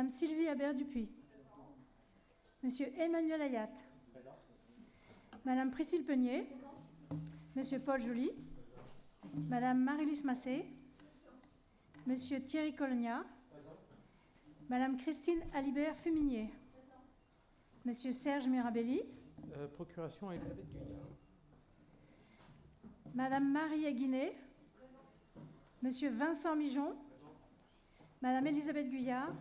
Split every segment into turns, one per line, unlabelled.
Madame Sylvie Habert-Dupuis. Monsieur Emmanuel Ayat. Madame Priscille Peunier. Monsieur Paul Joly. Madame Marie-Lise Massé. Monsieur Thierry Colognat. Madame Christine Alibert-Fuminier. Monsieur Serge Mirabelli.
Procuration Elisabeth Guyard.
Madame Marie Aguinet. Monsieur Vincent Mijon. Madame Elisabeth Guyard.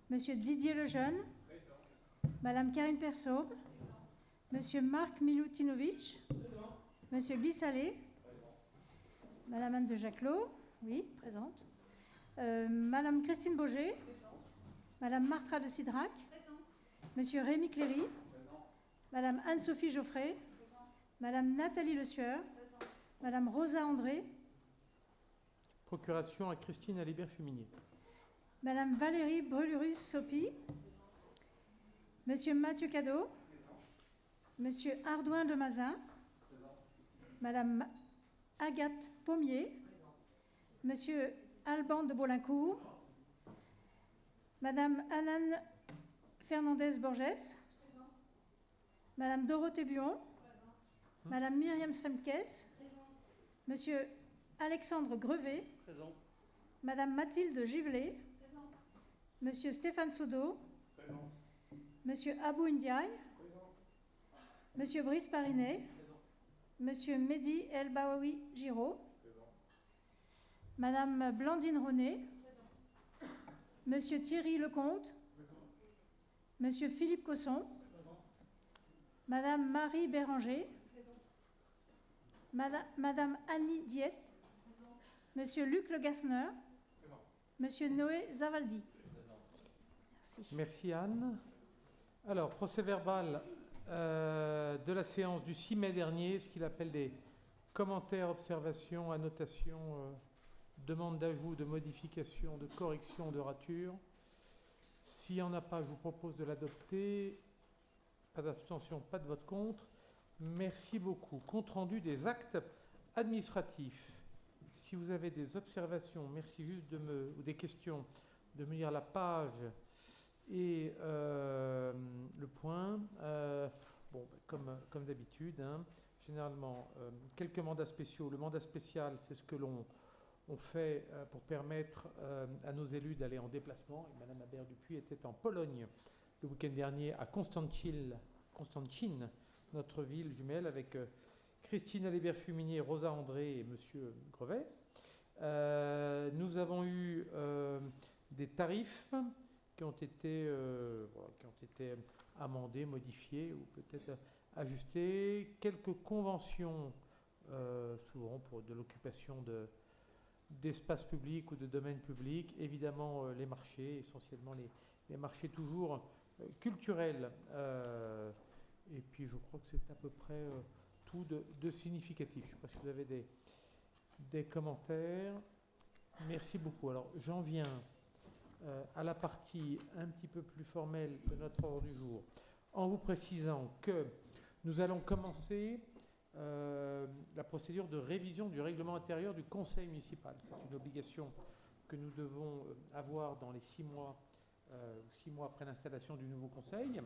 Monsieur Didier Lejeune. Madame Karine Persaube. Monsieur Marc Milutinovic. Monsieur Guy Salé. Madame Anne de Jaclot. Oui, présente. Madame Christine Boger. Madame Martha de Sidrac. Monsieur Rémi Cléry. Madame Anne-Sophie Geoffrey. Madame Nathalie Le Sueur. Madame Rosa André.
Procuration à Christine Alibert-Fuminier.
Madame Valérie Brulurus-Sopi. Monsieur Mathieu Cadeau. Monsieur Ardouin de Mazin. Madame Agathe Pommier. Monsieur Alban de Bolincourt. Madame Anane Fernandez-Borges. Madame Dorothée Buon. Madame Myriam Sremkes. Monsieur Alexandre Grevet.
Présent.
Madame Mathilde Givelet. Monsieur Stéphane Sodo.
Présent.
Monsieur Abou Ndiaye. Monsieur Brice Parinet. Monsieur Mehdi El Baoui Giraud. Madame Blandine René. Monsieur Thierry Lecomte. Monsieur Philippe Cosson. Madame Marie Béranger. Madame Annie Diette. Monsieur Luc Le Gassner. Monsieur Noé Zavaldi. Merci.
Merci Anne. Alors, procès-verbal de la séance du 6 mai dernier, ce qu'il appelle des commentaires, observations, annotations, demandes d'ajout, de modification, de correction, de rature. S'il n'y en a pas, je vous propose de l'adopter. Pas d'abstention, pas de vote contre. Merci beaucoup. Compte rendu des actes administratifs. Si vous avez des observations, merci juste ou des questions, de me lire la page et le point. Comme d'habitude, hein, généralement, quelques mandats spéciaux. Le mandat spécial, c'est ce que l'on fait pour permettre à nos élus d'aller en déplacement. Et Mme Habert-Dupuis était en Pologne le week-end dernier à Konstancin, notre ville jumelle, avec Christine Alibert-Fuminier, Rosa André et M. Grevet. Nous avons eu des tarifs qui ont été amendés, modifiés ou peut-être ajustés. Quelques conventions, souvent pour de l'occupation d'espaces publics ou de domaines publics. Évidemment, les marchés, essentiellement les marchés toujours culturels. Et puis, je crois que c'est à peu près tout de significatif. Je ne sais pas si vous avez des commentaires. Merci beaucoup. Alors, j'en viens à la partie un petit peu plus formelle de notre ordre du jour, en vous précisant que nous allons commencer la procédure de révision du règlement intérieur du conseil municipal. C'est une obligation que nous devons avoir dans les 6 mois après l'installation du nouveau conseil.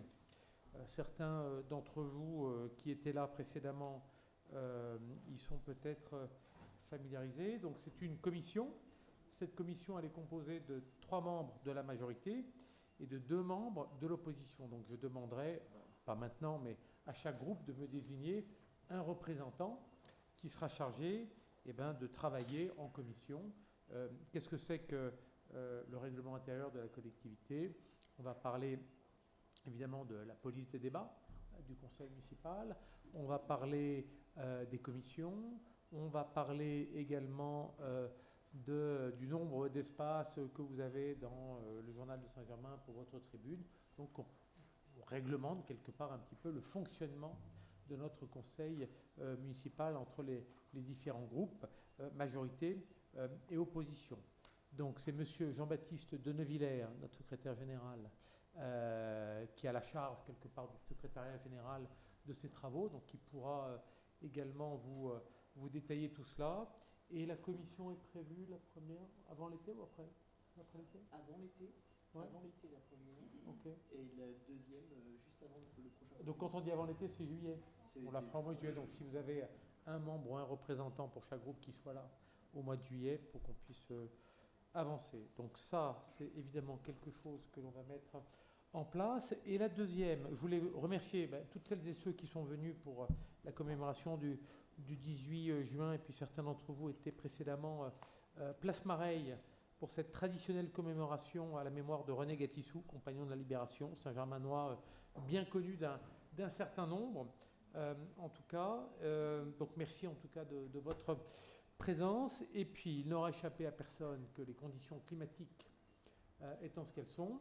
Certains d'entre vous qui étaient là précédemment y sont peut-être familiarisés. Donc c'est une commission. Cette commission, elle est composée de 3 membres de la majorité et de 2 membres de l'opposition. Donc je demanderai, pas maintenant, mais à chaque groupe de me désigner un représentant qui sera chargé de travailler en commission. Qu'est-ce que c'est que le règlement intérieur de la collectivité? On va parler évidemment de la police des débats du conseil municipal. On va parler des commissions. On va parler également du nombre d'espaces que vous avez dans le journal de Saint-Germain pour votre tribune. Donc on réglemente quelque part un petit peu le fonctionnement de notre conseil municipal entre les différents groupes, majorité et opposition. Donc c'est M. Jean-Baptiste Denevillers, notre secrétaire général, qui a la charge quelque part du secrétariat général de ces travaux, donc qui pourra également vous détailler tout cela. Et la commission est prévue, la première, avant l'été ou après l'été?
Avant l'été.
Ouais.
Avant l'été, la première.
Ok.
Et la deuxième, juste avant le prochain.
Donc quand on dit avant l'été, c'est juillet.
C'est
On la fera au mois de juillet. Donc si vous avez un membre ou un représentant pour chaque groupe qui soit là au mois de juillet pour qu'on puisse avancer. Donc ça, c'est évidemment quelque chose que l'on va mettre en place. Et la deuxième, je voulais remercier toutes celles et ceux qui sont venus pour la commémoration du 18 juin, et puis certains d'entre vous étaient précédemment Place Mareille pour cette traditionnelle commémoration à la mémoire de René Gatissou, compagnon de la Libération, Saint-Germanois bien connu d'un certain nombre. En tout cas, donc merci en tout cas de votre présence. Et puis, il n'aura échappé à personne que les conditions climatiques étant ce qu'elles sont,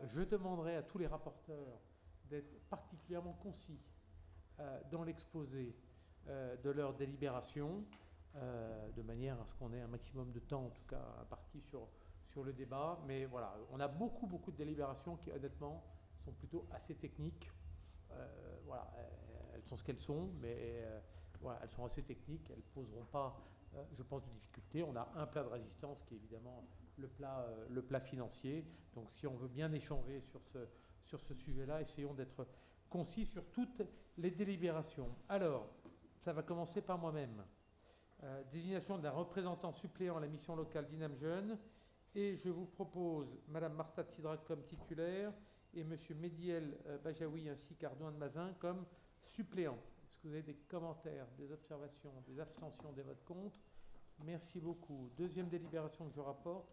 je demanderai à tous les rapporteurs d'être particulièrement concis dans l'exposé de leur délibération, de manière à ce qu'on ait un maximum de temps, en tout cas, imparti sur le débat. Mais voilà, on a beaucoup de délibérations qui, honnêtement, sont plutôt assez techniques. Voilà, elles sont ce qu'elles sont, mais voilà, elles sont assez techniques. Elles ne poseront pas, je pense, de difficultés. On a un plat de résistance qui est évidemment le plat financier. Donc, si on veut bien échanger sur ce sujet-là, essayons d'être concis sur toutes les délibérations. Alors, ça va commencer par moi-même. Désignation d'un représentant suppléant à la mission locale d'INAM Jeunes. Et je vous propose Madame Martha Tsidrack comme titulaire et M. Mediel Bajaoui ainsi qu'Ardouin de Mazin comme suppléant. Est-ce que vous avez des commentaires, des observations, des abstentions, des votes contre? Merci beaucoup. Deuxième délibération que je rapporte,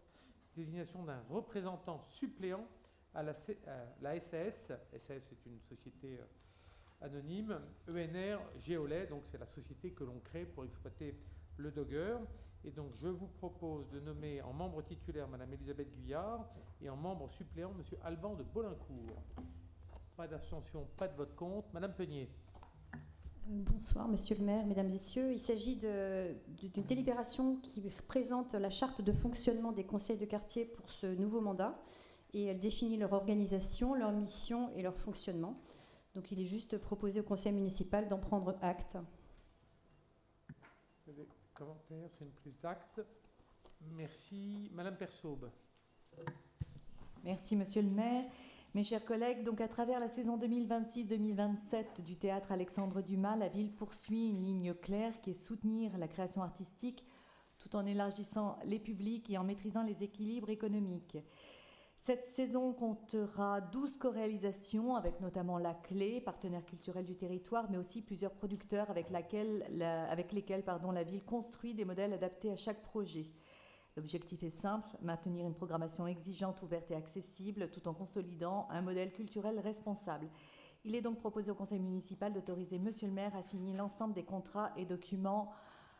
désignation d'un représentant suppléant à la SAS. SAS est une société anonyme. ENR Géolet, donc c'est la société que l'on crée pour exploiter le Dogger. Et donc je vous propose de nommer en membre titulaire Mme Elisabeth Guyard et en membre suppléant M. Alban de Bolincourt. Pas d'abstention, pas de vote contre. Madame Peigné.
Bonsoir, Monsieur le maire, Mesdames et Messieurs. Il s'agit d'une délibération qui présente la charte de fonctionnement des conseils de quartier pour ce nouveau mandat et elle définit leur organisation, leur mission et leur fonctionnement. Donc il est juste proposé au conseil municipal d'en prendre acte.
Des commentaires, c'est une prise d'acte. Merci. Madame Persaube.
Merci, Monsieur le maire. Mes chers collègues, donc à travers la saison 2026-2027 du théâtre Alexandre Dumas, la ville poursuit une ligne claire qui est soutenir la création artistique tout en élargissant les publics et en maîtrisant les équilibres économiques. Cette saison comptera 12 co-réalisations avec notamment La Clé, partenaire culturel du territoire, mais aussi plusieurs producteurs avec lesquels la ville construit des modèles adaptés à chaque projet. L'objectif est simple, maintenir une programmation exigeante, ouverte et accessible, tout en consolidant un modèle culturel responsable. Il est donc proposé au conseil municipal d'autoriser Monsieur le maire à signer l'ensemble des contrats et documents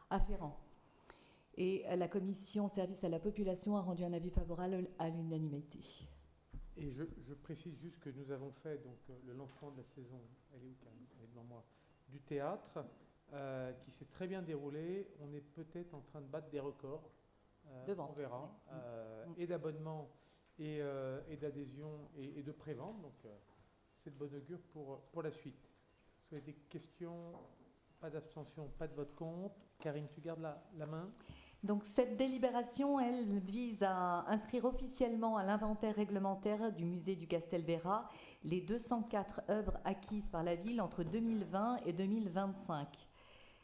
afférents. Et la commission service à la population a rendu un avis favorable à l'unanimité.
Et je précise juste que nous avons fait donc, le lancement de la saison, elle est où Karine ? Elle est devant moi, du théâtre, qui s'est très bien déroulé. On est peut-être en train de battre des records.
De vente.
On verra. Et d'abonnement et d'adhésion et de prévente. Donc, c'est de bon augure pour la suite. Vous avez des questions? Pas d'abstention, pas de vote contre. Karine, tu gardes la main.
Donc cette délibération, elle vise à inscrire officiellement à l'inventaire réglementaire du musée du Castelvera les 204 œuvres acquises par la ville entre 2020 et 2025.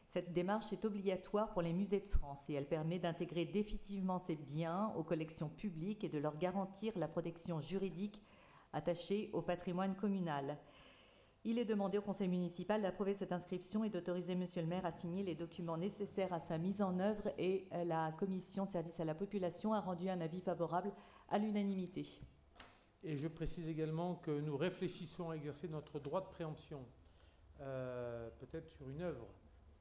Cette démarche est obligatoire pour les musées de France et elle permet d'intégrer définitivement ces biens aux collections publiques et de leur garantir la protection juridique attachée au patrimoine communal. Il est demandé au conseil municipal d'approuver cette inscription et d'autoriser Monsieur le maire à signer les documents nécessaires à sa mise en œuvre et la commission service à la population a rendu un avis favorable à l'unanimité.
Et je précise également que nous réfléchissons à exercer notre droit de préemption, peut-être sur une œuvre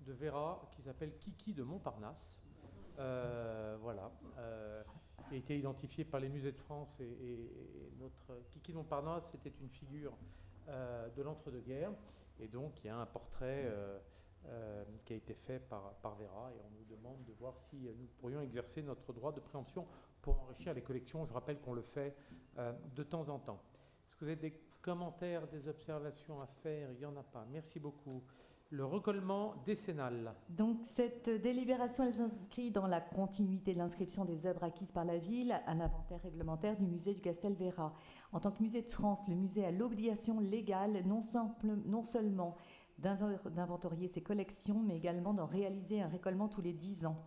de Vera qui s'appelle Kiki de Montparnasse, voilà, qui a été identifiée par les musées de France et notre Kiki de Montparnasse, c'était une figure de l'entre-deux-guerres, et donc il y a un portrait qui a été fait par Vera, et on nous demande de voir si nous pourrions exercer notre droit de préemption pour enrichir les collections. Je rappelle qu'on le fait de temps en temps. Est-ce que vous avez des commentaires, des observations à faire? Il n'y en a pas. Merci beaucoup. le recollement décennal.
Donc cette délibération elle s'inscrit dans la continuité de l'inscription des œuvres acquises par la ville à l'inventaire réglementaire du musée du Castelvera. En tant que musée de France, le musée a l'obligation légale non seulement d'inventorier ses collections, mais également d'en réaliser un récollement tous les 10 ans.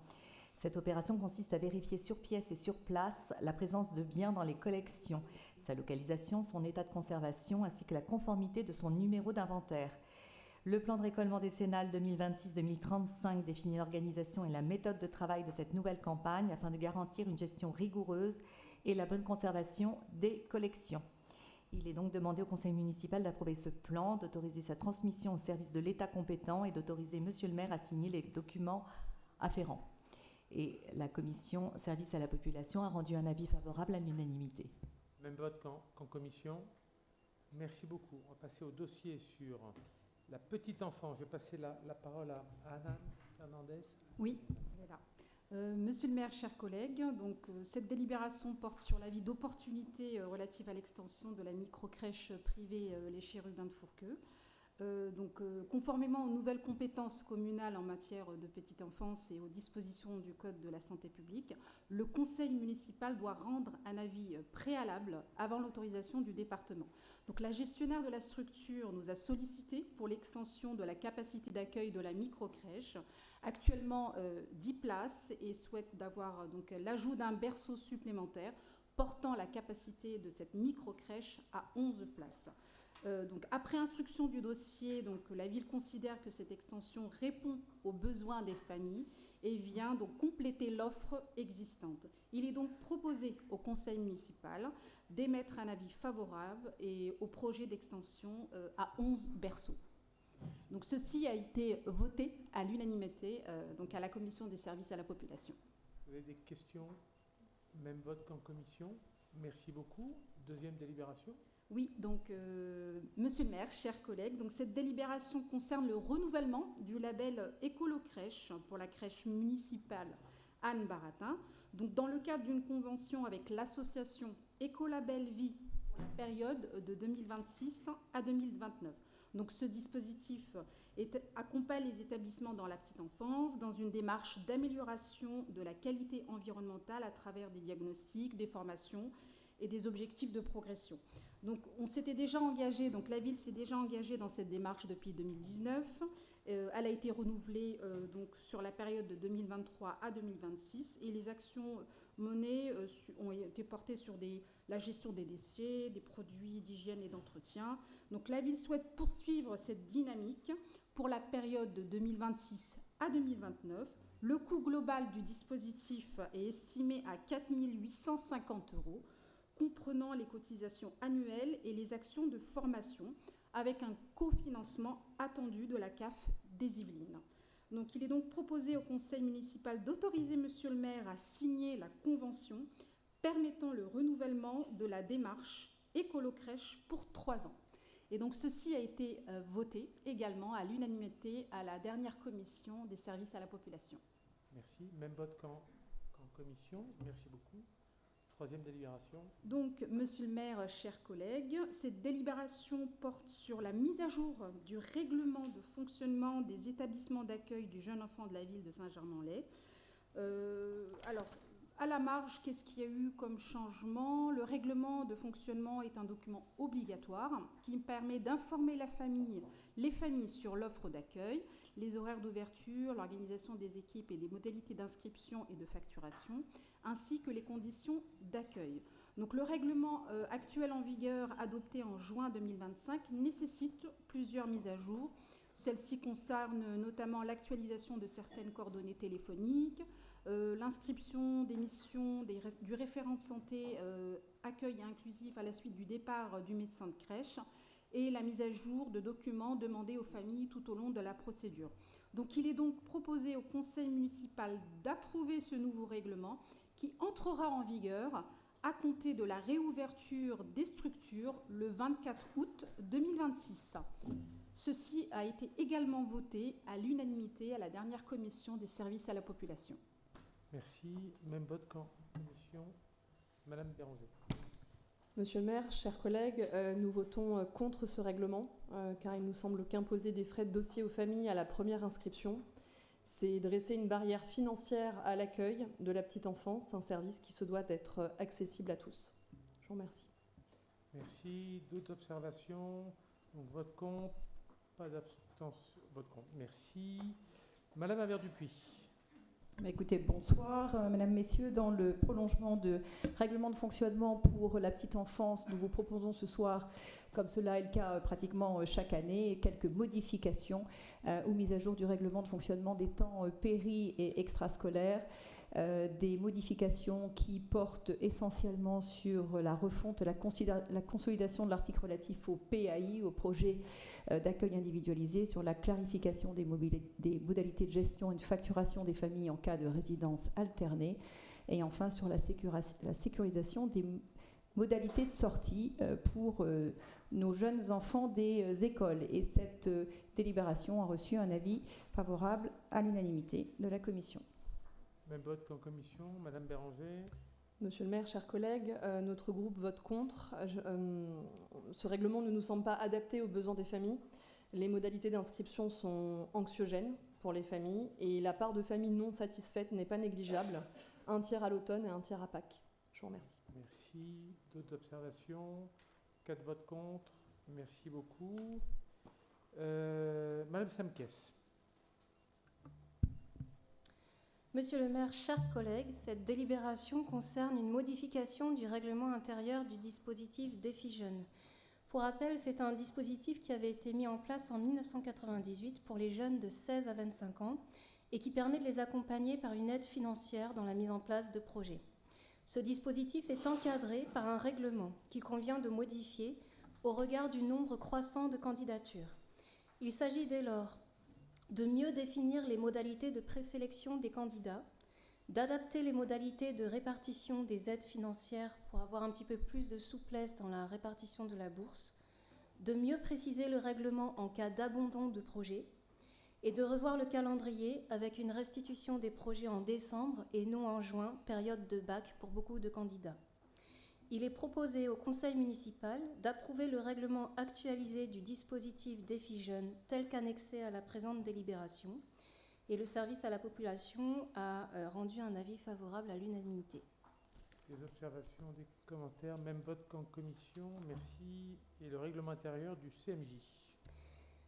Cette opération consiste à vérifier sur pièce et sur place la présence de biens dans les collections, sa localisation, son état de conservation, ainsi que la conformité de son numéro d'inventaire. Le plan de récollement décennal 2026-2035 définit l'organisation et la méthode de travail de cette nouvelle campagne afin de garantir une gestion rigoureuse et la bonne conservation des collections. Il est donc demandé au Conseil municipal d'approuver ce plan, d'autoriser sa transmission au service de l'État compétent et d'autoriser Monsieur le maire à signer les documents afférents. Et la commission Service à la population a rendu un avis favorable à l'unanimité.
Même vote qu'en commission. Merci beaucoup. On va passer au dossier sur la petite enfance. Je vais passer la parole à Anna Fernandez.
Oui, elle est là. Monsieur le maire, chers collègues, donc, cette délibération porte sur l'avis d'opportunité relative à l'extension de la microcrèche privée Les Chérubins de Fourqueux. Conformément aux nouvelles compétences communales en matière de petite enfance et aux dispositions du Code de la santé publique, le conseil municipal doit rendre un avis préalable avant l'autorisation du département. Donc, la gestionnaire de la structure nous a sollicité pour l'extension de la capacité d'accueil de la microcrèche, actuellement 10 places, et souhaite d'avoir donc l'ajout d'un berceau supplémentaire portant la capacité de cette microcrèche à 11 places. Après instruction du dossier, la ville considère que cette extension répond aux besoins des familles et vient donc compléter l'offre existante. Il est donc proposé au conseil municipal d'émettre un avis favorable et au projet d'extension à 11 berceaux. Donc ceci a été voté à l'unanimité à la commission des services à la population.
Vous avez des questions? Même vote qu'en commission. Merci beaucoup. Deuxième délibération.
Oui, monsieur le maire, chers collègues, cette délibération concerne le renouvellement du label Écolo-Crèche pour la crèche municipale Anne Baratin. Dans le cadre d'une convention avec l'association Écolabel Vie pour la période de 2026 à 2029. Ce dispositif accompagne les établissements dans la petite enfance dans une démarche d'amélioration de la qualité environnementale à travers des diagnostics, des formations et des objectifs de progression. On s'était déjà engagé, la ville s'est déjà engagée dans cette démarche depuis 2019. Elle a été renouvelée sur la période de 2023 à 2026 et les actions menées ont été portées sur la gestion des déchets, des produits d'hygiène et d'entretien. La ville souhaite poursuivre cette dynamique pour la période de 2026 à 2029. Le coût global du dispositif est estimé à 4 850 €, comprenant les cotisations annuelles et les actions de formation, avec un cofinancement attendu de la CAF des Yvelines. Il est donc proposé au conseil municipal d'autoriser monsieur le maire à signer la convention permettant le renouvellement de la démarche Écolo-Crèche pour 3 ans. Et ceci a été voté également à l'unanimité à la dernière commission des services à la population.
Merci. Même vote qu'en commission. Merci beaucoup. Troisième délibération.
Monsieur le maire, chers collègues, cette délibération porte sur la mise à jour du règlement de fonctionnement des établissements d'accueil du jeune enfant de la ville de Saint-Germain-en-Laye. À la marge, qu'est-ce qu'il y a eu comme changement? Le règlement de fonctionnement est un document obligatoire qui permet d'informer les familles sur l'offre d'accueil, les horaires d'ouverture, l'organisation des équipes et des modalités d'inscription et de facturation, ainsi que les conditions d'accueil. Le règlement actuel en vigueur, adopté en juin 2025, nécessite plusieurs mises à jour. Celles-ci concernent notamment l'actualisation de certaines coordonnées téléphoniques, l'inscription des missions du référent de santé accueil inclusif à la suite du départ du médecin de crèche et la mise à jour de documents demandés aux familles tout au long de la procédure. Il est donc proposé au conseil municipal d'approuver ce nouveau règlement qui entrera en vigueur à compter de la réouverture des structures le 24 août 2026. Ceci a été également voté à l'unanimité à la dernière commission des services à la population.
Merci. Même vote qu'en commission. Madame Béranger.
Monsieur le maire, chers collègues, nous votons contre ce règlement car il nous semble qu'imposer des frais de dossier aux familles à la première inscription, c'est dresser une barrière financière à l'accueil de la petite enfance, un service qui se doit d'être accessible à tous. Je vous remercie.
Merci. D'autres observations? Donc vote contre. Pas d'abstention. Vote contre. Merci. Madame Aver-Dupuis.
Écoutez, bonsoir, Mesdames, Messieurs. Dans le prolongement de règlement de fonctionnement pour la petite enfance, nous vous proposons ce soir, comme cela est le cas pratiquement chaque année, quelques modifications ou mises à jour du règlement de fonctionnement des temps péri et extrascolaires. Des modifications qui portent essentiellement sur la refonte, la consolidation de l'article relatif au PAI, au projet d'accueil individualisé, sur la clarification des modalités de gestion et de facturation des familles en cas de résidence alternée, et enfin sur la sécurisation des modalités de sortie pour nos jeunes enfants des écoles. Et cette délibération a reçu un avis favorable à l'unanimité de la Commission.
Même vote qu'en commission. Madame Béranger.
Monsieur le maire, chers collègues, notre groupe vote contre. Ce règlement ne nous semble pas adapté aux besoins des familles. Les modalités d'inscription sont anxiogènes pour les familles et la part de familles non satisfaites n'est pas négligeable. 1 tiers à l'automne et 1 tiers à Pâques. Je vous remercie.
Merci. D'autres observations? 4 votes contre. Merci beaucoup. Madame Samkes.
Monsieur le maire, chers collègues, cette délibération concerne une modification du règlement intérieur du dispositif Défi Jeunes. Pour rappel, c'est un dispositif qui avait été mis en place en 1998 pour les jeunes de 16 à 25 ans et qui permet de les accompagner par une aide financière dans la mise en place de projets. Ce dispositif est encadré par un règlement qu'il convient de modifier au regard du nombre croissant de candidatures. Il s'agit dès lors de mieux définir les modalités de présélection des candidats, d'adapter les modalités de répartition des aides financières pour avoir un petit peu plus de souplesse dans la répartition de la bourse, de mieux préciser le règlement en cas d'abandon de projet et de revoir le calendrier avec une restitution des projets en décembre et non en juin, période de bac pour beaucoup de candidats. Il est proposé au Conseil municipal d'approuver le règlement actualisé du dispositif Défi Jeunes tel qu'annexé à la présente délibération, et le service à la population a rendu un avis favorable à l'unanimité.
Des observations, des commentaires, même vote qu'en commission. Merci. Et le règlement intérieur du CMJ.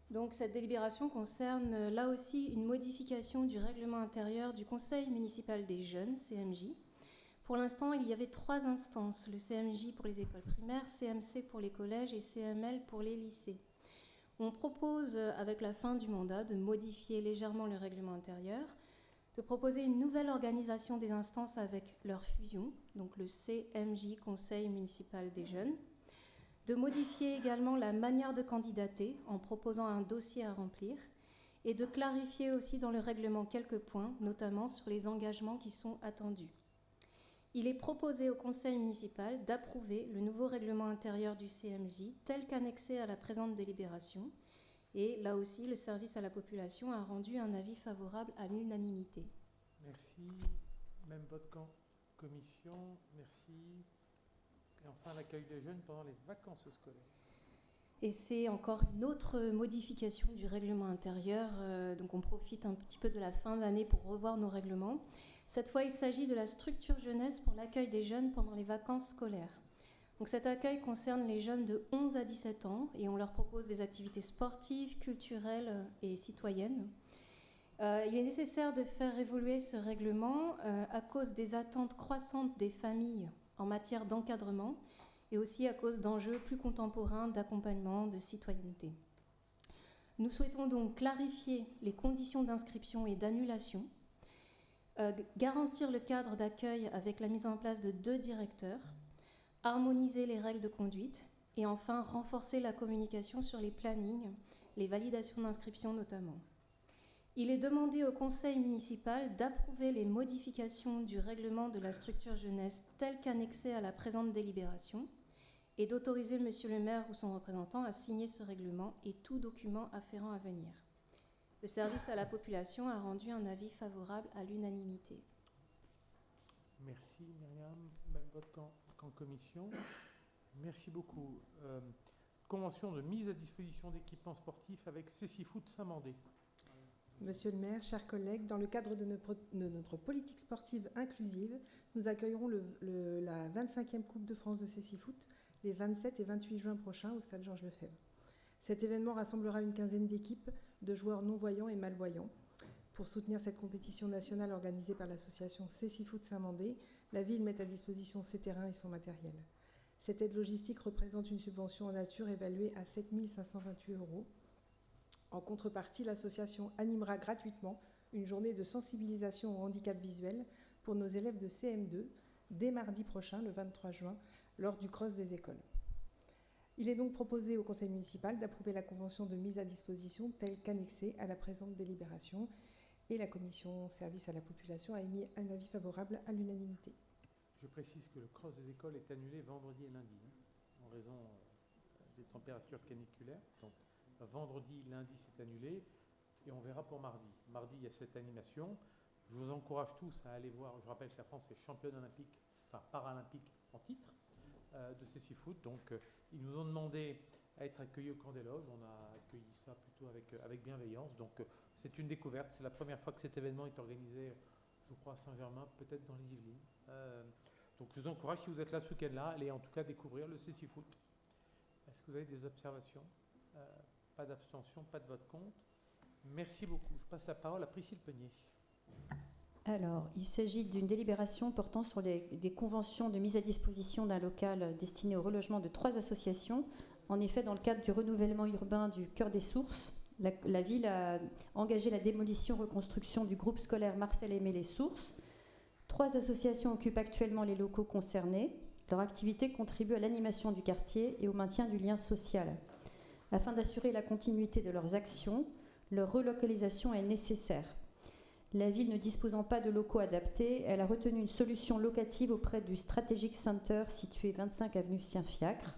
Donc cette délibération concerne là aussi une modification du règlement intérieur du Conseil municipal des jeunes, CMJ. Pour l'instant, il y avait 3 instances, le CMJ pour les écoles primaires, CMC pour les collèges et CML pour les lycées. On propose, avec la fin du mandat, de modifier légèrement le règlement intérieur, de proposer une nouvelle organisation des instances avec leur fusion, donc le CMJ, Conseil municipal des jeunes, de modifier également la manière de candidater en proposant un dossier à remplir, et de clarifier aussi dans le règlement quelques points, notamment sur les engagements qui sont attendus. Il est proposé au Conseil municipal d'approuver le nouveau règlement intérieur du CMJ tel qu'annexé à la présente délibération. Et là aussi, le service à la population a rendu un avis favorable à l'unanimité.
Merci. Même vote qu'en commission. Merci. Et enfin, l'accueil des jeunes pendant les vacances scolaires.
Et c'est encore une autre modification du règlement intérieur. Donc on profite un petit peu de la fin d'année pour revoir nos règlements. Cette fois, il s'agit de la structure jeunesse pour l'accueil des jeunes pendant les vacances scolaires. Donc cet accueil concerne les jeunes de 11 à 17 ans et on leur propose des activités sportives, culturelles et citoyennes. Il est nécessaire de faire évoluer ce règlement à cause des attentes croissantes des familles en matière d'encadrement et aussi à cause d'enjeux plus contemporains d'accompagnement, de citoyenneté. Nous souhaitons donc clarifier les conditions d'inscription et d'annulation, garantir le cadre d'accueil avec la mise en place de 2 directeurs, harmoniser les règles de conduite et enfin renforcer la communication sur les plannings, les validations d'inscription notamment. Il est demandé au Conseil municipal d'approuver les modifications du règlement de la structure jeunesse tel qu'annexé à la présente délibération et d'autoriser Monsieur le maire ou son représentant à signer ce règlement et tout document afférent à venir. Le service à la population a rendu un avis favorable à l'unanimité.
Merci Myriam. Même vote qu'en commission. Merci beaucoup. Convention de mise à disposition d'équipements sportifs avec Cécifoot Saint-Mandé.
Monsieur le maire, chers collègues, dans le cadre de notre politique sportive inclusive, nous accueillerons la 25e Coupe de France de Cécifoot les 27 et 28 juin prochains au stade Georges Lefebvre. Cet événement rassemblera une quinzaine d'équipes de joueurs non-voyants et malvoyants. Pour soutenir cette compétition nationale organisée par l'association Cécifoot Saint-Mandé, la ville met à disposition ses terrains et son matériel. Cette aide logistique représente une subvention en nature évaluée à 7 528 €. En contrepartie, l'association animera gratuitement une journée de sensibilisation au handicap visuel pour nos élèves de CM2 dès mardi prochain, le 23 juin, lors du cross des écoles. Il est donc proposé au conseil municipal d'approuver la convention de mise à disposition telle qu'annexée à la présente délibération, et la commission service à la population a émis un avis favorable à l'unanimité.
Je précise que le cross des écoles est annulé vendredi et lundi, en raison des températures caniculaires. Donc, vendredi, lundi, c'est annulé, et on verra pour mardi. Mardi, il y a cette animation. Je vous encourage tous à aller voir. Je rappelle que la France est championne olympique, enfin paralympique en titre de Cécifoot. Donc, ils nous ont demandé à être accueillis au camp des loges. On a accueilli ça plutôt avec bienveillance. Donc, c'est une découverte. C'est la première fois que cet événement est organisé, je crois, à Saint-Germain, peut-être dans les Yvelines. Donc, je vous encourage, si vous êtes là ce week-end-là, allez en tout cas découvrir le Cécifoot. Est-ce que vous avez des observations? Pas d'abstention, pas de vote contre. Merci beaucoup. Je passe la parole à Priscille Peunier.
Alors, il s'agit d'une délibération portant sur des conventions de mise à disposition d'un local destiné au relogement de 3 associations. En effet, dans le cadre du renouvellement urbain du Cœur des Sources, la ville a engagé la démolition-reconstruction du groupe scolaire Marcel Aimé les Sources. 3 associations occupent actuellement les locaux concernés. Leur activité contribue à l'animation du quartier et au maintien du lien social. Afin d'assurer la continuité de leurs actions, leur relocalisation est nécessaire. La ville ne disposant pas de locaux adaptés, elle a retenu une solution locative auprès du Strategic Center situé 25 avenue Saint-Fiacre.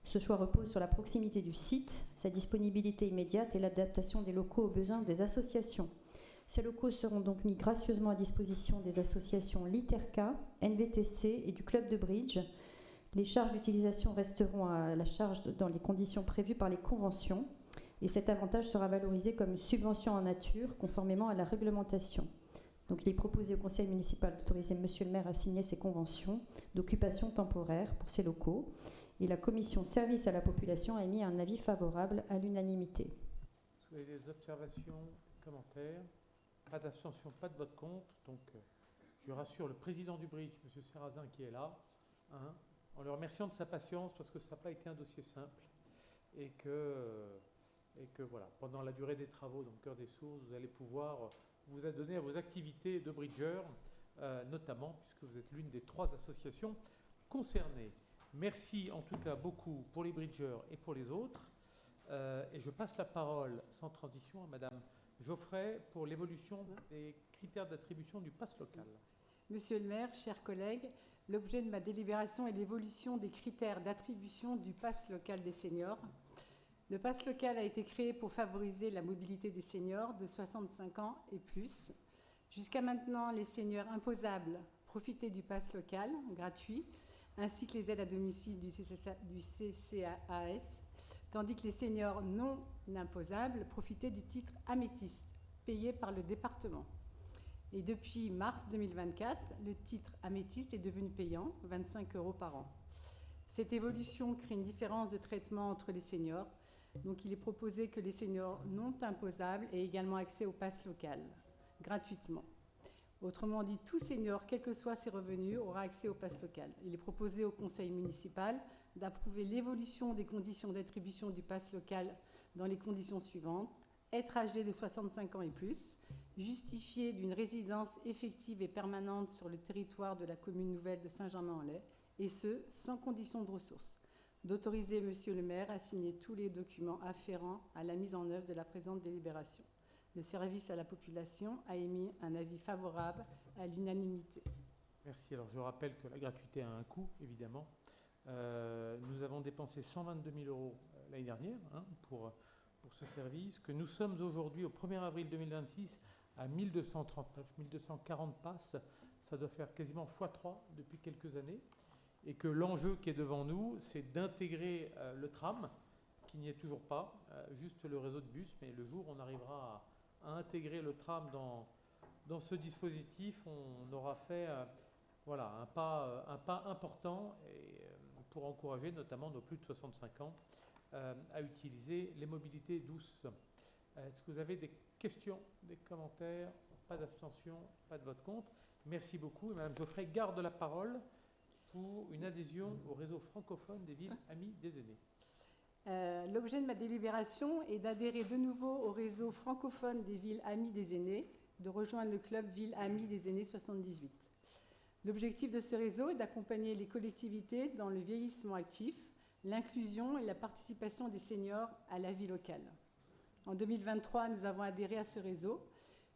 Ce choix repose sur la proximité du site, sa disponibilité immédiate et l'adaptation des locaux aux besoins des associations. Ces locaux seront donc mis gracieusement à disposition des associations Literca, NVTC et du club de bridge. Les charges d'utilisation resteront à la charge dans les conditions prévues par les conventions. Et cet avantage sera valorisé comme une subvention en nature, conformément à la réglementation. Donc il est proposé au conseil municipal d'autoriser monsieur le maire à signer ces conventions d'occupation temporaire pour ces locaux. Et la commission service à la population a émis un avis favorable à l'unanimité.
Est-ce que vous avez des observations, commentaires? Pas d'abstention, pas de vote contre. Donc je rassure le président du bridge, monsieur Serrazin, qui est là, en le remerciant de sa patience, parce que ça n'a pas été un dossier simple, et que voilà, pendant la durée des travaux dans le Cœur des Sources, vous allez pouvoir vous adonner à vos activités de bridgeur, notamment puisque vous êtes l'une des 3 associations concernées. Merci en tout cas beaucoup pour les bridgeurs et pour les autres. Et je passe la parole sans transition à Madame Geoffrey pour l'évolution des critères d'attribution du pass local.
Monsieur le maire, chers collègues, l'objet de ma délibération est l'évolution des critères d'attribution du pass local des seniors. Le pass local a été créé pour favoriser la mobilité des seniors de 65 ans et plus. Jusqu'à maintenant, les seniors imposables profitaient du pass local gratuit, ainsi que les aides à domicile du CCAS, tandis que les seniors non imposables profitaient du titre améthyste, payé par le département. Et depuis mars 2024, le titre améthyste est devenu payant, 25 € par an. Cette évolution crée une différence de traitement entre les seniors. Donc il est proposé que les seniors non imposables aient également accès au pass local, gratuitement. Autrement dit, tout senior, quels que soient ses revenus, aura accès au pass local. Il est proposé au conseil municipal d'approuver l'évolution des conditions d'attribution du pass local dans les conditions suivantes: être âgé de 65 ans et plus, justifié d'une résidence effective et permanente sur le territoire de la commune nouvelle de Saint-Germain-en-Laye, et ce, sans condition de ressources. D'autoriser monsieur le maire à signer tous les documents afférents à la mise en œuvre de la présente délibération. Le service à la population a émis un avis favorable à l'unanimité.
Merci. Alors je rappelle que la gratuité a un coût, évidemment. Nous avons dépensé 122 000 € l'année dernière pour ce service, que nous sommes aujourd'hui au 1er avril 2026 à 1239, 1240 passes. Ça doit faire quasiment x3 depuis quelques années. et que l'enjeu qui est devant nous, c'est d'intégrer le tram, qui n'y est toujours pas, juste le réseau de bus, mais le jour où on arrivera à intégrer le tram dans ce dispositif, on aura fait voilà, un pas important et, pour encourager notamment nos plus de 65 ans à utiliser les mobilités douces. Est-ce que vous avez des questions, des commentaires? Pas d'abstention, pas de vote contre. Merci beaucoup. Et Madame Geoffrey garde la parole pour une adhésion au réseau francophone des villes amies des aînés.
L'objet de ma délibération est d'adhérer de nouveau au réseau francophone des villes amies des aînés, de rejoindre le club Ville Amies des aînés 78. L'objectif de ce réseau est d'accompagner les collectivités dans le vieillissement actif, l'inclusion et la participation des seniors à la vie locale. En 2023, nous avons adhéré à ce réseau,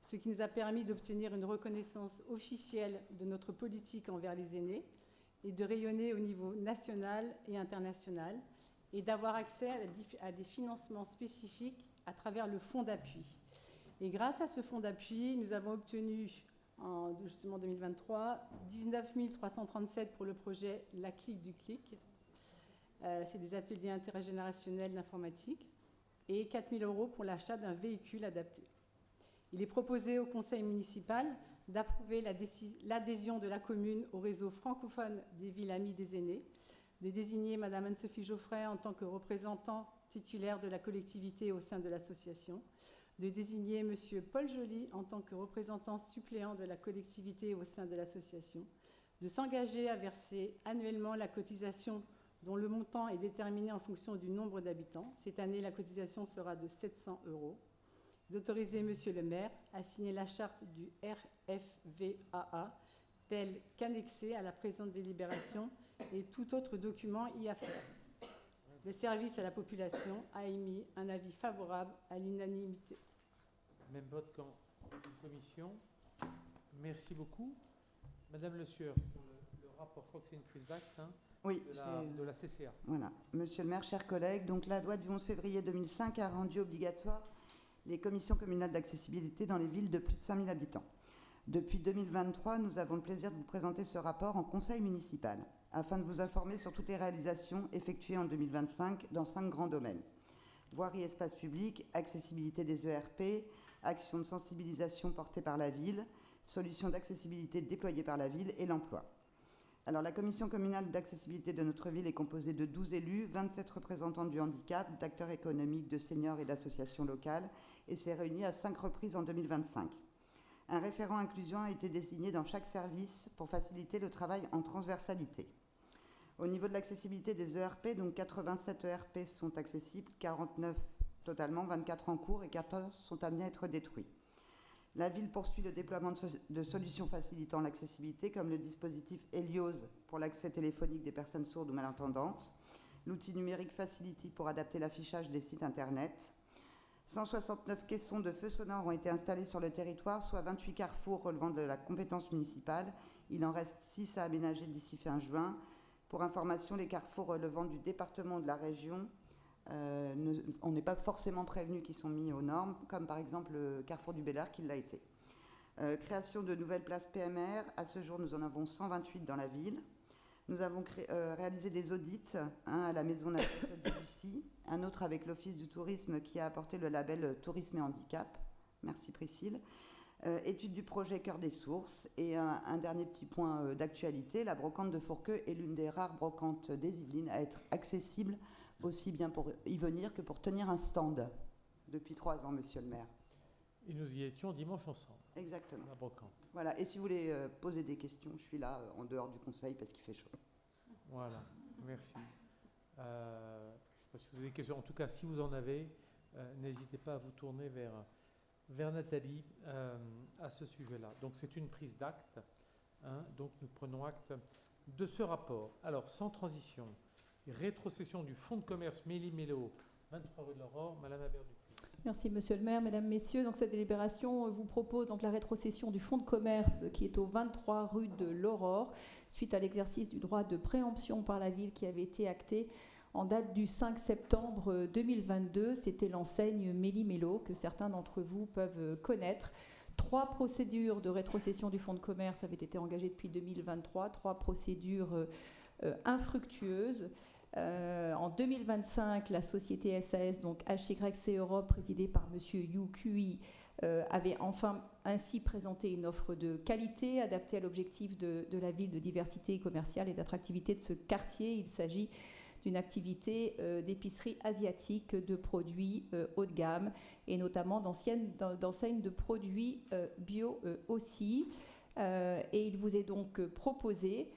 ce qui nous a permis d'obtenir une reconnaissance officielle de notre politique envers les aînés et de rayonner au niveau national et international et d'avoir accès à des financements spécifiques à travers le fonds d'appui. Et grâce à ce fonds d'appui, nous avons obtenu en justement 2023 19 337 pour le projet La Clique du Clic. C'est des ateliers intergénérationnels d'informatique et 4 000 € pour l'achat d'un véhicule adapté. Il est proposé au conseil municipal d'approuver l'adhésion de la commune au réseau francophone des villes amies des aînés, de désigner Mme Anne-Sophie Geoffrey en tant que représentant titulaire de la collectivité au sein de l'association, de désigner M. Paul Joly en tant que représentant suppléant de la collectivité au sein de l'association, de s'engager à verser annuellement la cotisation dont le montant est déterminé en fonction du nombre d'habitants. Cette année, la cotisation sera de 700 €. D'autoriser M. le maire à signer la charte du RFVAA, telle qu'annexée à la présente délibération et tout autre document y afférent. Le service à la population a émis un avis favorable à l'unanimité.
Même vote qu'en commission. Merci beaucoup. Madame Le Sieur, pour le rapport, je crois que c'est une prise d'acte
oui,
de la CCA.
Voilà. Monsieur le maire, chers collègues, donc la loi du 11 février 2005 a rendu obligatoire les commissions communales d'accessibilité dans les villes de plus de 5 000 habitants. Depuis 2023, nous avons le plaisir de vous présenter ce rapport en conseil municipal, afin de vous informer sur toutes les réalisations effectuées en 2025 dans 5 grands domaines. Voirie, espace public, accessibilité des ERP, actions de sensibilisation portées par la ville, solutions d'accessibilité déployées par la ville et l'emploi. Alors, la commission communale d'accessibilité de notre ville est composée de 12 élus, 27 représentants du handicap, d'acteurs économiques, de seniors et d'associations locales, et s'est réunie à 5 reprises en 2025. Un référent inclusion a été désigné dans chaque service pour faciliter le travail en transversalité. Au niveau de l'accessibilité des ERP, donc 87 ERP sont accessibles, 49 totalement, 24 en cours et 14 sont amenés à être détruits. La ville poursuit le déploiement de solutions facilitant l'accessibilité, comme le dispositif Helios pour l'accès téléphonique des personnes sourdes ou malentendantes, l'outil numérique Facility pour adapter l'affichage des sites Internet. 169 caissons de feux sonores ont été installés sur le territoire, soit 28 carrefours relevant de la compétence municipale. Il en reste 6 à aménager d'ici fin juin. Pour information, les carrefours relevant du département ou de la région, on n'est pas forcément prévenu qu'ils sont mis aux normes, comme par exemple le carrefour du Bel-Air qui l'a été. Création de nouvelles places PMR. À ce jour, nous en avons 128 dans la ville. Nous avons réalisé des audits, un à la Maison naturelle de Lucie, un autre avec l'Office du tourisme qui a apporté le label Tourisme et Handicap. Merci Priscille. Étude du projet Cœur des Sources. Et un dernier petit point d'actualité, la brocante de Fourqueux est l'une des rares brocantes des Yvelines à être accessible aussi bien pour y venir que pour tenir un stand. Depuis 3 ans, monsieur le maire.
Et nous y étions dimanche ensemble.
Exactement.
La brocante.
Voilà, et si vous voulez poser des questions, je suis là en dehors du conseil parce qu'il fait chaud.
Voilà, merci. Je ne sais pas si vous avez des questions. En tout cas, si vous en avez, n'hésitez pas à vous tourner vers Nathalie à ce sujet-là. Donc c'est une prise d'acte. Donc nous prenons acte de ce rapport. Alors, sans transition, rétrocession du fonds de commerce Méli-Mélo, 23 rue de l'Aurore, Madame Averdu.
Merci Monsieur le maire, Mesdames, Messieurs. Donc, cette délibération vous propose donc la rétrocession du fonds de commerce qui est au 23 rue de l'Aurore, suite à l'exercice du droit de préemption par la ville qui avait été acté en date du 5 septembre 2022. C'était l'enseigne Méli-Mélo que certains d'entre vous peuvent connaître. 3 procédures de rétrocession du fonds de commerce avaient été engagées depuis 2023, 3 procédures infructueuse. En 2025, la société SAS, donc HYC Europe, présidée par M. Yu Kui, avait enfin ainsi présenté une offre de qualité adaptée à l'objectif de la ville de diversité commerciale et d'attractivité de ce quartier. Il s'agit d'une activité d'épicerie asiatique de produits haut de gamme et notamment d'enseignes de produits bio aussi. Et il vous est donc proposé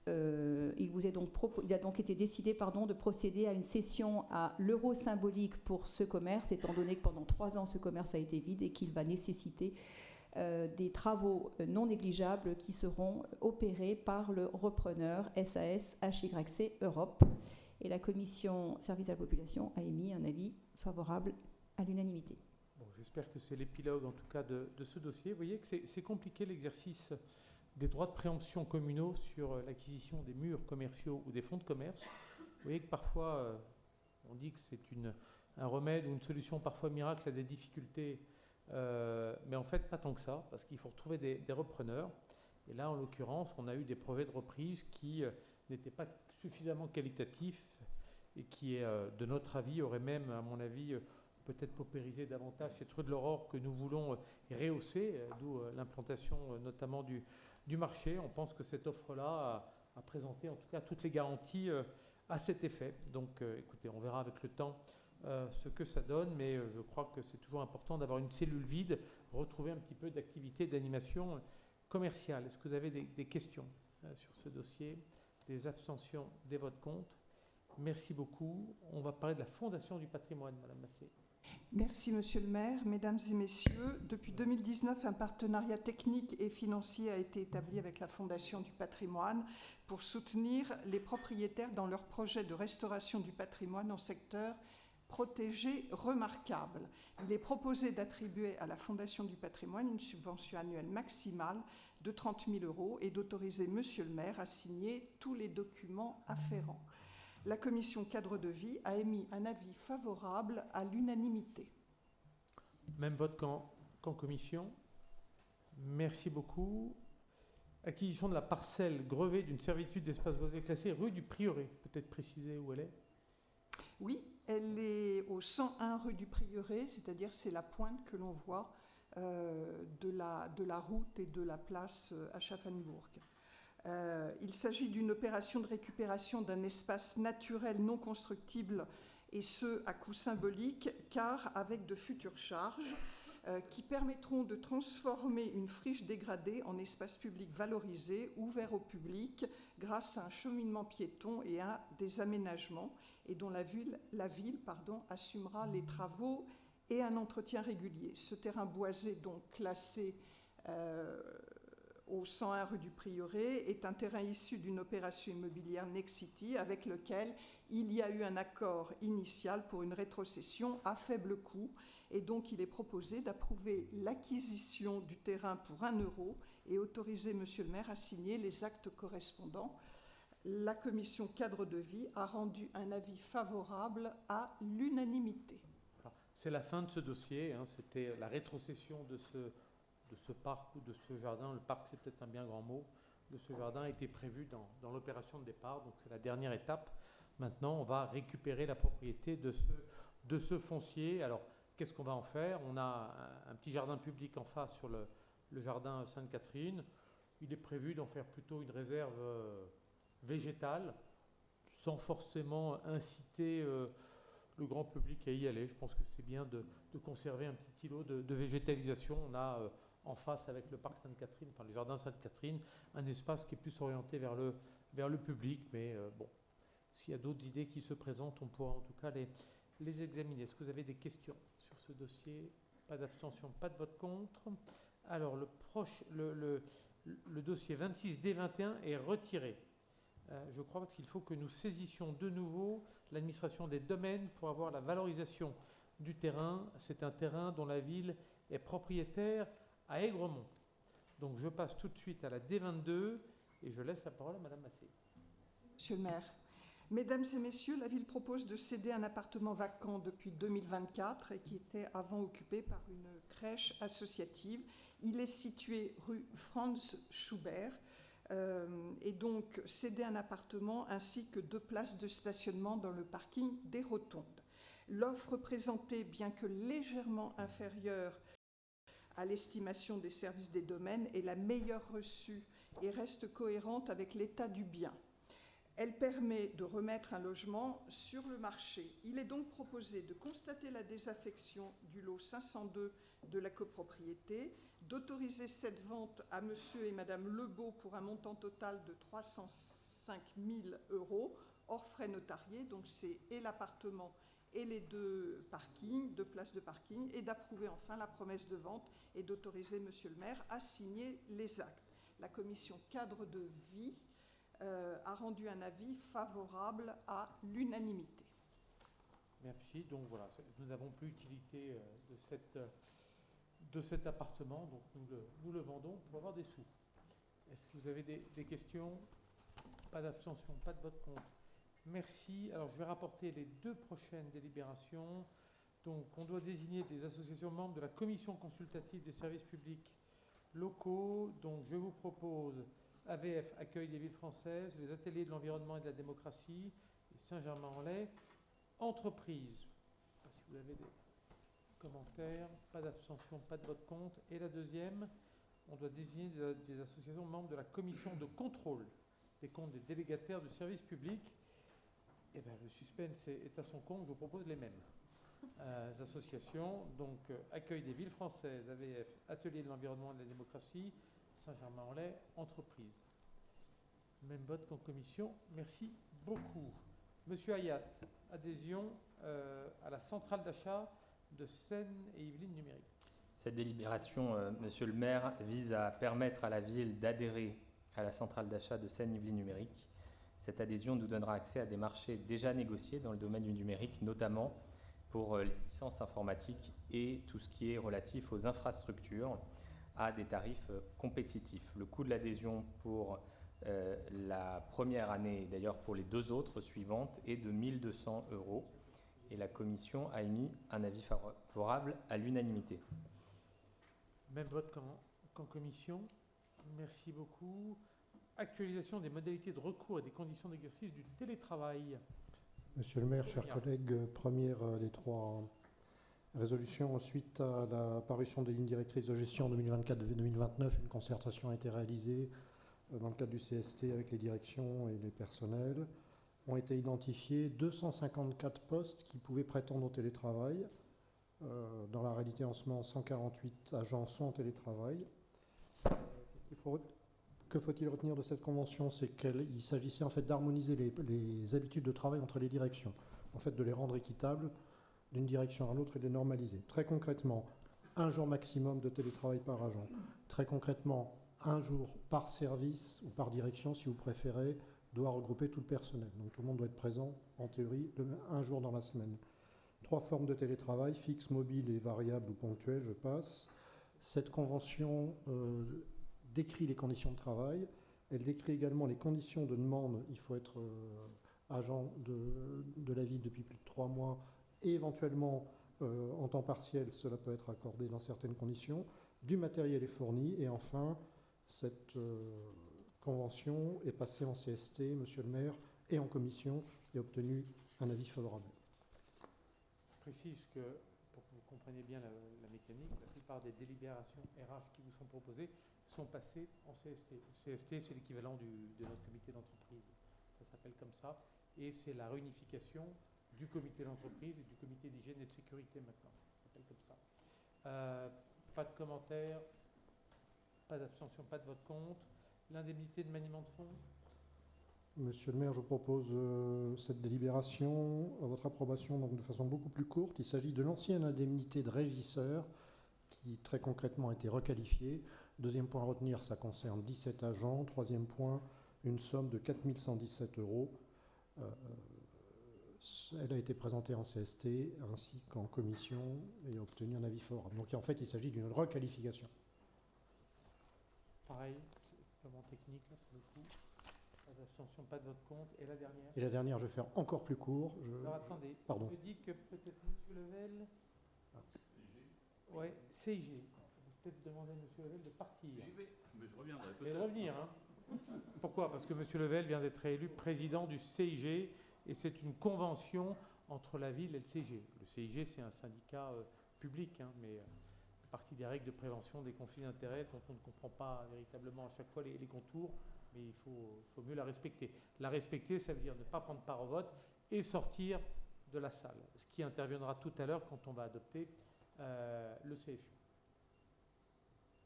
il a donc été décidé de procéder à une cession à l'euro symbolique pour ce commerce, étant donné que pendant 3 ans, ce commerce a été vide et qu'il va nécessiter des travaux non négligeables qui seront opérés par le repreneur SAS HYC Europe. Et la commission service à la population a émis un avis favorable à l'unanimité.
Bon, j'espère que c'est l'épilogue, en tout cas, de ce dossier. Vous voyez que c'est compliqué l'exercice des droits de préemption communaux sur l'acquisition des murs commerciaux ou des fonds de commerce. Vous voyez que parfois, on dit que c'est un remède ou une solution parfois miracle à des difficultés, mais en fait, pas tant que ça, parce qu'il faut retrouver des repreneurs. Et là, en l'occurrence, on a eu des brevets de reprise qui n'étaient pas suffisamment qualitatifs et qui, de notre avis, auraient même, à mon avis, peut-être paupériser davantage cette rue de l'Aurore que nous voulons rehausser, d'où l'implantation notamment du marché. On pense que cette offre-là a présenté en tout cas toutes les garanties à cet effet. Donc écoutez, on verra avec le temps ce que ça donne, mais je crois que c'est toujours important d'avoir une cellule vide, retrouver un petit peu d'activité, d'animation commerciale. Est-ce que vous avez des questions sur ce dossier? Des abstentions, des votes contre? Merci beaucoup. On va parler de la Fondation du patrimoine, Madame Massé.
Merci, Monsieur le maire. Mesdames et messieurs, depuis 2019, un partenariat technique et financier a été établi avec la Fondation du patrimoine pour soutenir les propriétaires dans leurs projets de restauration du patrimoine en secteur protégé remarquable. Il est proposé d'attribuer à la Fondation du patrimoine une subvention annuelle maximale de 30 000 € et d'autoriser Monsieur le maire à signer tous les documents afférents. La commission cadre de vie a émis un avis favorable à l'unanimité.
Même vote qu'en commission. Merci beaucoup. Acquisition de la parcelle grevée d'une servitude d'espace boisé classé rue du Prieuré. Peut-être préciser où elle est?
Oui, elle est au 101 rue du Prieuré, c'est-à-dire c'est la pointe que l'on voit de la route et de la place à Schaffenbourg. Il s'agit d'une opération de récupération d'un espace naturel non constructible, et ce à coût symbolique, car avec de futures charges qui permettront de transformer une friche dégradée en espace public valorisé, ouvert au public, grâce à un cheminement piéton et à des aménagements, et dont la ville assumera les travaux et un entretien régulier. Ce terrain boisé, donc classé au 101 rue du Prieuré, est un terrain issu d'une opération immobilière Nexity avec lequel il y a eu un accord initial pour une rétrocession à faible coût, et donc il est proposé d'approuver l'acquisition du terrain pour 1 € et autoriser Monsieur le maire à signer les actes correspondants. La commission cadre de vie a rendu un avis favorable à l'unanimité.
C'est la fin de ce dossier, hein. C'était la rétrocession de ce parc ou de ce jardin. Le parc, c'est peut-être un bien grand mot. De ce jardin a été prévu dans l'opération de départ, donc c'est la dernière étape. Maintenant, on va récupérer la propriété de ce foncier. Alors, qu'est-ce qu'on va en faire? On a un petit jardin public en face sur le jardin Sainte-Catherine. Il est prévu d'en faire plutôt une réserve végétale, sans forcément inciter le grand public à y aller. Je pense que c'est bien de conserver un petit îlot de végétalisation. On a en face avec le parc Sainte-Catherine, enfin le jardin Sainte-Catherine, un espace qui est plus orienté vers le public. Mais bon, s'il y a d'autres idées qui se présentent, on pourra en tout cas les examiner. Est-ce que vous avez des questions sur ce dossier? Pas d'abstention, pas de vote contre. Alors le dossier 26D21 est retiré. Je crois parce qu'il faut que nous saisissions de nouveau l'administration des domaines pour avoir la valorisation du terrain. C'est un terrain dont la ville est propriétaire à Aigremont. Donc je passe tout de suite à la D22 et je laisse la parole à Madame Massé.
Monsieur le maire, mesdames et messieurs, la ville propose de céder un appartement vacant depuis 2024 et qui était avant occupé par une crèche associative. Il est situé rue Franz Schubert. et donc céder un appartement ainsi que 2 places de stationnement dans le parking des Rotondes. L'offre présentée, bien que légèrement inférieure à l'estimation des services des domaines, est la meilleure reçue et reste cohérente avec l'état du bien. Elle permet de remettre un logement sur le marché. Il est donc proposé de constater la désaffection du lot 502 de la copropriété, d'autoriser cette vente à monsieur et madame Lebeau pour un montant total de 305 000 €, hors frais notariés, donc c'est et l'appartement et les 2 parkings, 2 places de parking, et d'approuver enfin la promesse de vente et d'autoriser monsieur le maire à signer les actes. La commission cadre de vie a rendu un avis favorable à l'unanimité.
Merci. Donc voilà, nous n'avons plus utilité de cet appartement, donc nous le vendons pour avoir des sous. Est-ce que vous avez des questions? Pas d'abstention, pas de vote contre. Merci. Alors je vais rapporter les 2 prochaines délibérations. Donc on doit désigner des associations membres de la commission consultative des services publics locaux. Donc je vous propose AVF, Accueil des villes françaises, les ateliers de l'environnement et de la démocratie, et Saint-Germain-en-Laye, entreprise. Je ne sais pas si vous avez des commentaires, pas d'abstention, pas de vote contre. Et la deuxième, on doit désigner des associations membres de la commission de contrôle des comptes des délégataires du service public. Et bien, le suspense est à son compte, je vous propose les mêmes associations. Donc, Accueil des villes françaises, AVF, Atelier de l'environnement et de la démocratie, Saint-Germain-en-Laye, entreprise. Même vote qu'en commission. Merci beaucoup. Monsieur Hayat, adhésion à la centrale d'achat de Seine et Yvelines numérique.
Cette délibération, monsieur le maire, vise à permettre à la ville d'adhérer à la centrale d'achat de Seine et Yvelines numérique. Cette adhésion nous donnera accès à des marchés déjà négociés dans le domaine du numérique, notamment pour les licences informatiques et tout ce qui est relatif aux infrastructures à des tarifs compétitifs. Le coût de l'adhésion pour la première année, et d'ailleurs pour les 2 autres suivantes, est de 1 200 €. Et la commission a émis un avis favorable à l'unanimité.
Même vote qu'en commission. Merci beaucoup. Actualisation des modalités de recours et des conditions d'exercice du télétravail.
Monsieur le maire, chers collègues, première des 3 résolutions suite à la parution des lignes directrices de gestion 2024-2029. Une concertation a été réalisée dans le cadre du CST avec les directions et les personnels. Ont été identifiés 254 postes qui pouvaient prétendre au télétravail. Dans la réalité, en ce moment, 148 agents sont en télétravail. Que faut-il retenir de cette convention? C'est qu'il s'agissait en fait d'harmoniser les habitudes de travail entre les directions, en fait de les rendre équitables d'une direction à l'autre et de les normaliser. Très concrètement, 1 jour maximum de télétravail par agent. Très concrètement, 1 jour par service ou par direction, si vous préférez, doit regrouper tout le personnel. Donc tout le monde doit être présent, en théorie, 1 jour dans la semaine. 3 formes de télétravail, fixe, mobile et variable ou ponctuel, je passe. Cette convention décrit les conditions de travail. Elle décrit également les conditions de demande. Il faut être agent de la ville depuis plus de 3 mois et éventuellement en temps partiel, cela peut être accordé dans certaines conditions. Du matériel est fourni et enfin, cette convention est passée en CST, monsieur le maire, et en commission et a obtenu un avis favorable.
Je précise que, pour que vous compreniez bien la mécanique, la plupart des délibérations RH qui vous sont proposées sont passées en CST. CST, c'est l'équivalent de notre comité d'entreprise. Ça s'appelle comme ça. Et c'est la réunification du comité d'entreprise et du comité d'hygiène et de sécurité maintenant. Ça s'appelle comme ça. Pas de commentaires, pas d'abstention, pas de vote contre. L'indemnité de maniement de fonds?
Monsieur le maire, je vous propose cette délibération à votre approbation donc de façon beaucoup plus courte. Il s'agit de l'ancienne indemnité de régisseur qui très concrètement a été requalifiée. Deuxième point à retenir, ça concerne 17 agents. Troisième point, une somme de 4 117 €. Elle a été présentée en CST ainsi qu'en commission et a obtenu un avis favorable. Donc en fait, il s'agit d'une requalification.
Pareil, c'est vraiment technique là pour le coup. Pas d'abstention, pas de vote contre. Et la dernière?
Et la dernière, je vais faire encore plus court.
Alors attendez,
Pardon.
on me dit que peut-être monsieur Level... CIG. Ouais, CIG. Peut-être demander à monsieur Level de partir.
J'y vais, mais je reviendrai
Et
peut-être.
de revenir, hein. Pourquoi? Parce que M. Level vient d'être élu président du CIG et c'est une convention entre la ville et le CIG. Le CIG, c'est un syndicat public, hein, mais fait partie des règles de prévention des conflits d'intérêts dont on ne comprend pas véritablement à chaque fois les contours, mais il faut mieux la respecter. La respecter, ça veut dire ne pas prendre part au vote et sortir de la salle, ce qui interviendra tout à l'heure quand on va adopter le CFU.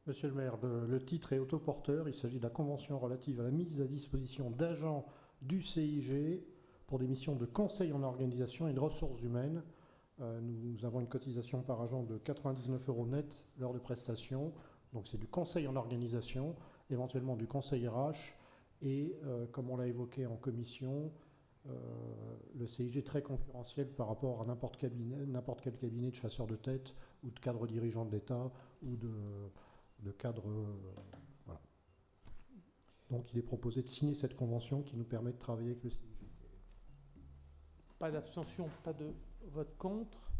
Monsieur le maire, le titre est autoporteur. Il s'agit de la convention relative à la mise à disposition d'agents du CIG pour des missions de conseil en organisation et de ressources humaines. Nous avons une cotisation par agent de 99 € net lors de prestations. Donc c'est du conseil en organisation, éventuellement du conseil RH. Et comme on l'a évoqué en commission, le CIG est très concurrentiel par rapport à n'importe quel cabinet de chasseurs de tête ou de cadre dirigeant de l'État ou de cadre. Voilà. Donc il est proposé de signer cette convention qui nous permet de travailler avec le CIG.
Pas d'abstention, pas de vote contre.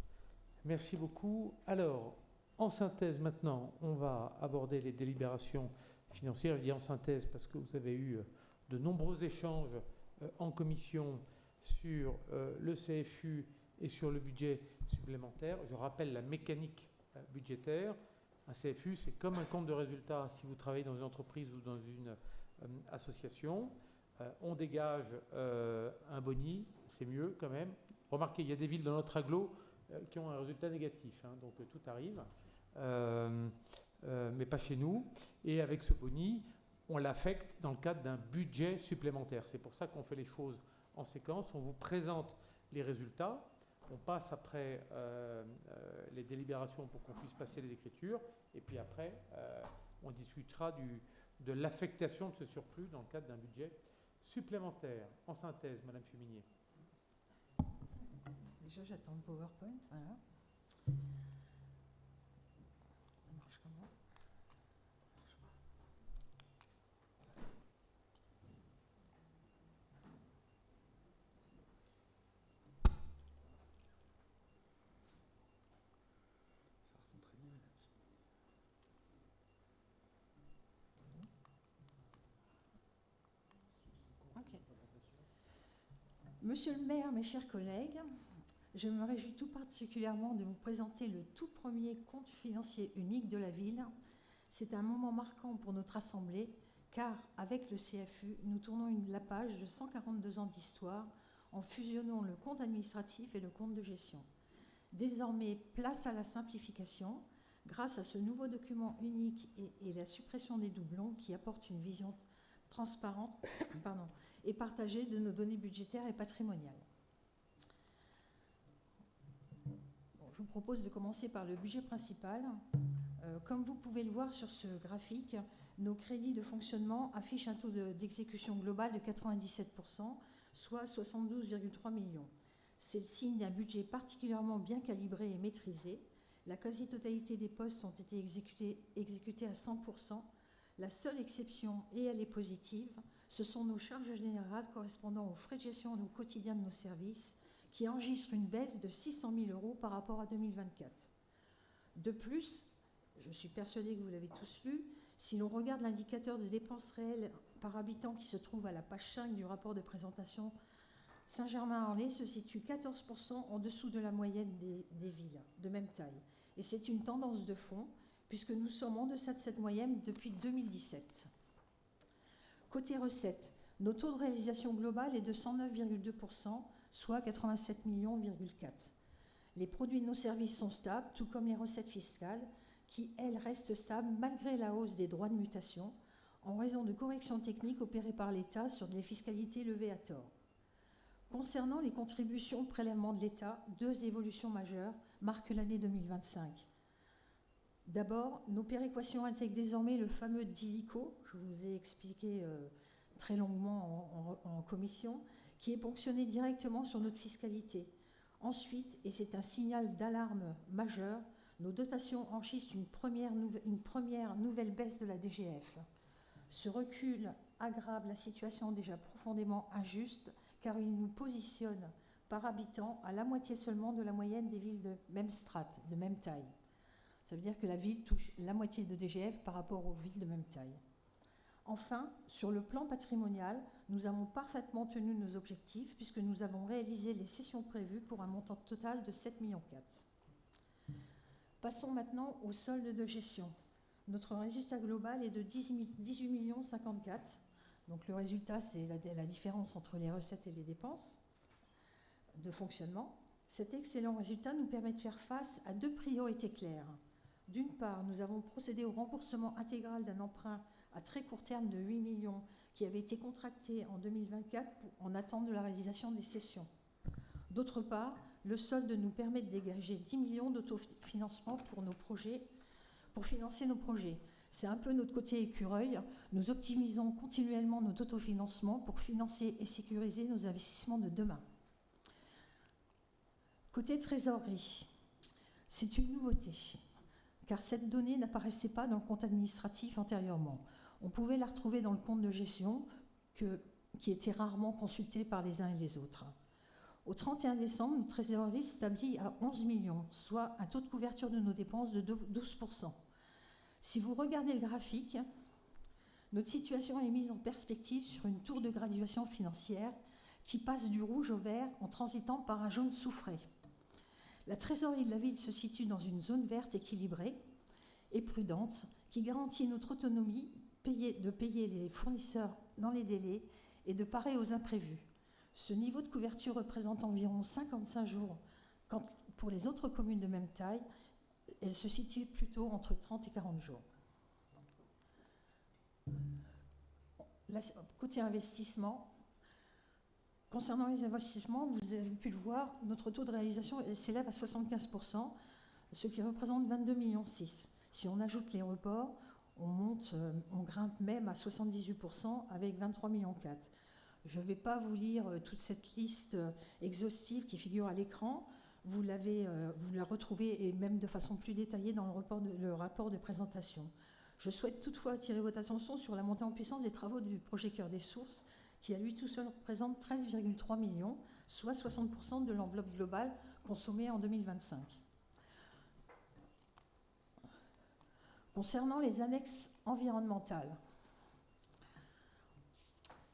Merci beaucoup. Alors, en synthèse maintenant, on va aborder les délibérations financières. Je dis en synthèse parce que vous avez eu de nombreux échanges en commission sur le CFU et sur le budget supplémentaire. Je rappelle la mécanique budgétaire. Un CFU, c'est comme un compte de résultat si vous travaillez dans une entreprise ou dans une association. On dégage un boni, c'est mieux quand même. Remarquez, il y a des villes dans notre agglo qui ont un résultat négatif, hein, donc tout arrive, mais pas chez nous. Et avec ce boni, on l'affecte dans le cadre d'un budget supplémentaire. C'est pour ça qu'on fait les choses en séquence. On vous présente les résultats. On passe après les délibérations pour qu'on puisse passer les écritures. Et puis après, on discutera de l'affectation de ce surplus dans le cadre d'un budget supplémentaire. En synthèse, Madame Fuminier.
Déjà, j'attends le PowerPoint. Voilà. Ça marche comment?
Monsieur le maire, mes chers collègues, je me réjouis tout particulièrement de vous présenter le tout premier compte financier unique de la ville. C'est un moment marquant pour notre Assemblée, car avec le CFU, nous tournons la page de 142 ans d'histoire en fusionnant le compte administratif et le compte de gestion. Désormais, place à la simplification, grâce à ce nouveau document unique et la suppression des doublons qui apporte une vision transparente et partagée de nos données budgétaires et patrimoniales. Je vous propose de commencer par le budget principal. Comme vous pouvez le voir sur ce graphique, nos crédits de fonctionnement affichent un taux d'exécution global de 97%, soit 72,3 millions. C'est le signe d'un budget particulièrement bien calibré et maîtrisé. La quasi-totalité des postes ont été exécutés à 100%. La seule exception, et elle est positive, ce sont nos charges générales correspondant aux frais de gestion au quotidien de nos services, qui enregistrent une baisse de 600 000 € par rapport à 2024. De plus, je suis persuadée que vous l'avez tous lu, si l'on regarde l'indicateur de dépenses réelles par habitant qui se trouve à la page 5 du rapport de présentation, Saint-Germain-en-Laye se situe 14% en dessous de la moyenne des villes de même taille. Et c'est une tendance de fond, puisque nous sommes en deçà de cette moyenne depuis 2017. Côté recettes, notre taux de réalisation global est de 109,2%, soit 87,4 millions. Les produits de nos services sont stables, tout comme les recettes fiscales, qui, elles, restent stables malgré la hausse des droits de mutation, en raison de corrections techniques opérées par l'État sur des fiscalités levées à tort. Concernant les contributions prélèvements de l'État, deux évolutions majeures marquent l'année 2025. D'abord, nos péréquations intègrent désormais le fameux DILICO, je vous ai expliqué très longuement en commission, qui est ponctionné directement sur notre fiscalité. Ensuite, et c'est un signal d'alarme majeur, nos dotations enregistrent une première nouvelle baisse de la DGF. Ce recul aggrave la situation déjà profondément injuste, car il nous positionne par habitant à la moitié seulement de la moyenne des villes de même strate, de même taille. Ça veut dire que la ville touche la moitié de DGF par rapport aux villes de même taille. Enfin, sur le plan patrimonial, nous avons parfaitement tenu nos objectifs puisque nous avons réalisé les cessions prévues pour un montant total de 7,4 millions. Passons maintenant au solde de gestion. Notre résultat global est de 18,54 millions. Donc le résultat, c'est la différence entre les recettes et les dépenses de fonctionnement. Cet excellent résultat nous permet de faire face à deux priorités claires. D'une part, nous avons procédé au remboursement intégral d'un emprunt à très court terme de 8 millions qui avait été contracté en 2024 en attente de la réalisation des cessions. D'autre part, le solde nous permet de dégager 10 millions d'autofinancement pour nos projets, pour financer nos projets. C'est un peu notre côté écureuil. Nous optimisons continuellement notre autofinancement pour financer et sécuriser nos investissements de demain. Côté trésorerie, c'est une nouveauté, car cette donnée n'apparaissait pas dans le compte administratif antérieurement. On pouvait la retrouver dans le compte de gestion qui était rarement consulté par les uns et les autres. Au 31 décembre, notre trésorerie s'établit à 11 millions, soit un taux de couverture de nos dépenses de 12%. Si vous regardez le graphique, notre situation est mise en perspective sur une tour de graduation financière qui passe du rouge au vert en transitant par un jaune soufré. La trésorerie de la ville se situe dans une zone verte équilibrée et prudente qui garantit notre autonomie de payer les fournisseurs dans les délais et de parer aux imprévus. Ce niveau de couverture représente environ 55 jours, quand pour les autres communes de même taille, elle se situe plutôt entre 30 et 40 jours. Côté investissement, concernant les investissements, vous avez pu le voir, notre taux de réalisation s'élève à 75%, ce qui représente 22,6 millions. Si on ajoute les reports, on grimpe même à 78% avec 23,4 millions. Je ne vais pas vous lire toute cette liste exhaustive qui figure à l'écran. Vous la retrouvez et même de façon plus détaillée dans le rapport de présentation. Je souhaite toutefois attirer votre attention sur la montée en puissance des travaux du projet Cœur des Sources, qui à lui tout seul représente 13,3 millions, soit 60% de l'enveloppe globale consommée en 2025. Concernant les annexes environnementales,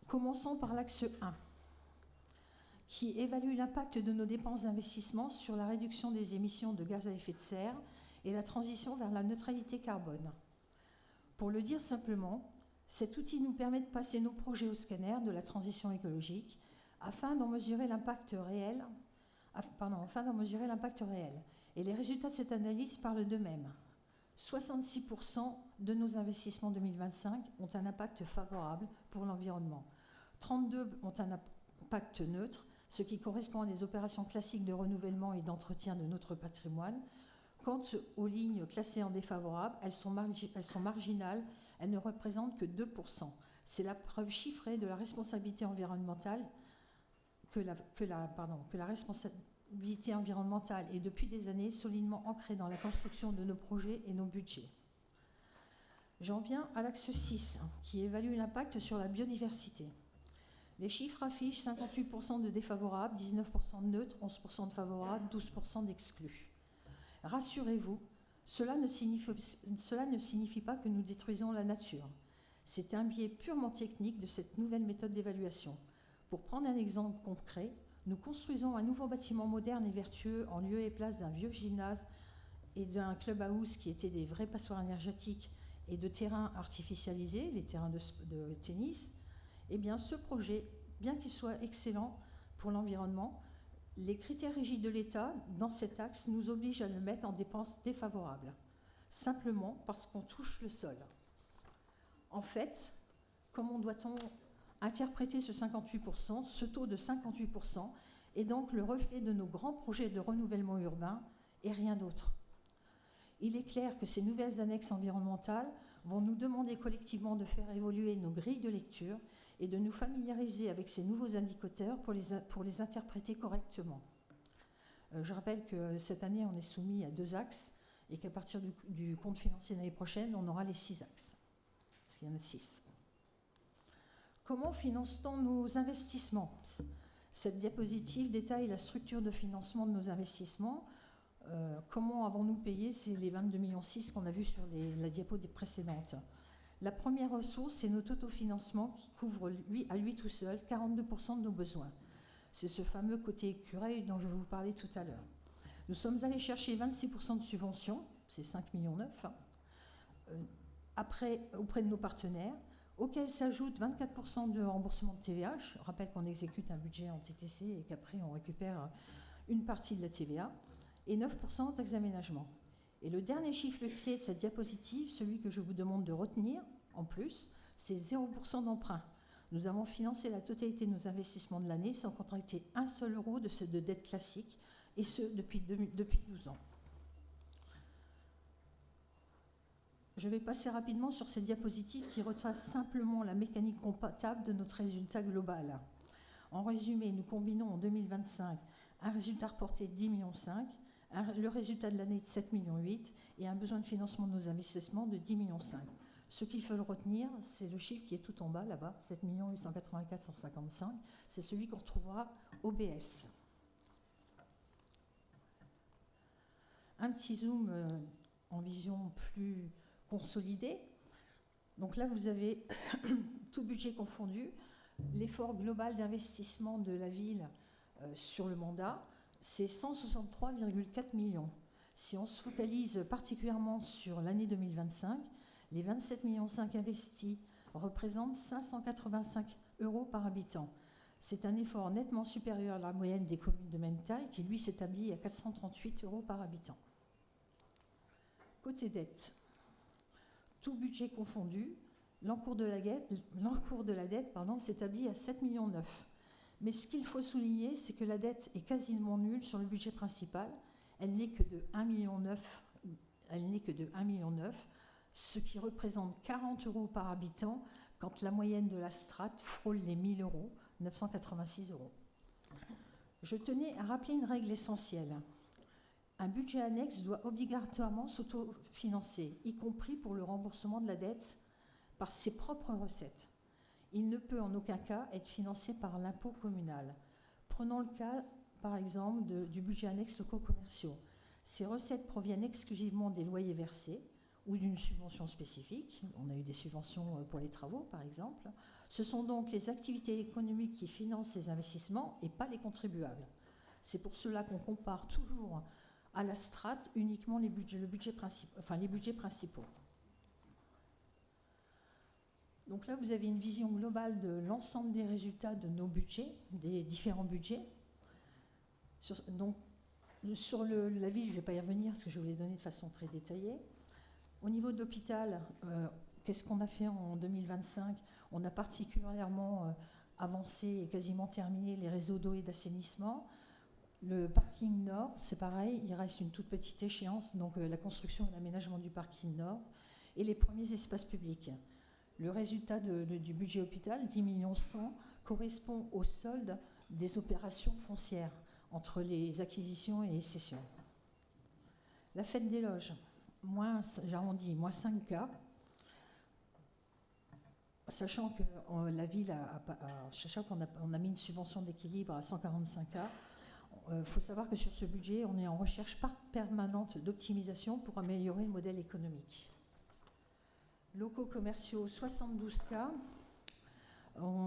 commençons par l'axe 1, qui évalue l'impact de nos dépenses d'investissement sur la réduction des émissions de gaz à effet de serre et la transition vers la neutralité carbone. Pour le dire simplement, cet outil nous permet de passer nos projets au scanner de la transition écologique afin d'en mesurer l'impact réel. Et les résultats de cette analyse parlent d'eux-mêmes. 66% de nos investissements 2025 ont un impact favorable pour l'environnement. 32 ont un impact neutre, ce qui correspond à des opérations classiques de renouvellement et d'entretien de notre patrimoine. Quant aux lignes classées en défavorable, elles sont marginales, elles ne représentent que 2%. C'est la preuve chiffrée de la responsabilité environnementale que la responsabilité environnementale est depuis des années solidement ancrée dans la construction de nos projets et nos budgets. J'en viens à l'axe 6, qui évalue l'impact sur la biodiversité. Les chiffres affichent 58% de défavorables, 19% de neutres, 11% de favorables, 12% d'exclus. Rassurez-vous, cela ne signifie pas que nous détruisons la nature. C'est un biais purement technique de cette nouvelle méthode d'évaluation. Pour prendre un exemple concret, nous construisons un nouveau bâtiment moderne et vertueux en lieu et place d'un vieux gymnase et d'un clubhouse qui étaient des vraies passoires énergétiques et de terrains artificialisés, les terrains de tennis. Eh bien, ce projet, bien qu'il soit excellent pour l'environnement, les critères rigides de l'État dans cet axe nous obligent à le mettre en dépenses défavorables, simplement parce qu'on touche le sol. En fait, comment doit-on interpréter ce 58%, ce taux de 58%, est donc le reflet de nos grands projets de renouvellement urbain et rien d'autre. Il est clair que ces nouvelles annexes environnementales vont nous demander collectivement de faire évoluer nos grilles de lecture et de nous familiariser avec ces nouveaux indicateurs pour les interpréter correctement. Je rappelle que cette année, on est soumis à 2 axes et qu'à partir du compte financier de l'année prochaine, on aura les 6 axes. Parce qu'il y en a 6. Comment finance-t-on nos investissements ? Cette diapositive détaille la structure de financement de nos investissements. Comment avons-nous payé les 22,6 millions qu'on a vus sur la diapo précédente ? La première ressource, c'est notre autofinancement qui couvre à lui tout seul 42% de nos besoins. C'est ce fameux côté écureuil dont je vous parlais tout à l'heure. Nous sommes allés chercher 26% de subventions, c'est 5,9 millions, après, auprès de nos partenaires, auxquels s'ajoutent 24% de remboursement de TVA. Je rappelle qu'on exécute un budget en TTC et qu'après on récupère une partie de la TVA, et 9% en taxe d'aménagement. Et le dernier chiffre clé de cette diapositive, celui que je vous demande de retenir en plus, c'est 0% d'emprunt. Nous avons financé la totalité de nos investissements de l'année sans contracter un seul euro de dette classique, et ce depuis 12 ans. Je vais passer rapidement sur ces diapositives qui retracent simplement la mécanique comptable de notre résultat global. En résumé, nous combinons en 2025 un résultat reporté de 10,5 millions, le résultat de l'année de 7,8 millions et un besoin de financement de nos investissements de 10,5 millions. Ce qu'il faut le retenir, c'est le chiffre qui est tout en bas, là-bas, 7 884 155. C'est celui qu'on retrouvera au BS. Un petit zoom en vision plus consolidée. Donc là, vous avez tout budget confondu. L'effort global d'investissement de la ville sur le mandat, c'est 163,4 millions. Si on se focalise particulièrement sur l'année 2025, les 27,5 millions investis représentent 585 € par habitant. C'est un effort nettement supérieur à la moyenne des communes de même taille qui, lui, s'établit à 438 € par habitant. Côté dette, tout budget confondu, l'encours de la dette s'établit à 7,9 millions. Mais ce qu'il faut souligner, c'est que la dette est quasiment nulle sur le budget principal. Elle n'est que de 1,9 million, ce qui représente 40 € par habitant, quand la moyenne de la strate frôle les 1 000 €, 986 €. Je tenais à rappeler une règle essentielle. Un budget annexe doit obligatoirement s'autofinancer, y compris pour le remboursement de la dette par ses propres recettes. Il ne peut en aucun cas être financé par l'impôt communal. Prenons le cas, par exemple, du budget annexe locaux commerciaux. Ces recettes proviennent exclusivement des loyers versés ou d'une subvention spécifique. On a eu des subventions pour les travaux, par exemple. Ce sont donc les activités économiques qui financent ces investissements et pas les contribuables. C'est pour cela qu'on compare toujours à la strate uniquement les budgets principaux. Donc là, vous avez une vision globale de l'ensemble des résultats de nos budgets, des différents budgets. Sur la ville, je ne vais pas y revenir parce que je vous l'ai donné de façon très détaillée. Au niveau de l'hôpital, qu'est-ce qu'on a fait en 2025 ? On a particulièrement avancé et quasiment terminé les réseaux d'eau et d'assainissement. Le parking nord, c'est pareil, il reste une toute petite échéance, donc la construction et l'aménagement du parking nord, et les premiers espaces publics. Le résultat du budget hôpital, 10,1 millions, correspond au solde des opérations foncières entre les acquisitions et les cessions. La fête des loges, j'arrondis, moins 5 cas, sachant que la ville sachant qu'on a mis une subvention d'équilibre à 145 cas. Il faut savoir que sur ce budget, on est en recherche permanente d'optimisation pour améliorer le modèle économique. Locaux commerciaux, 72 cas.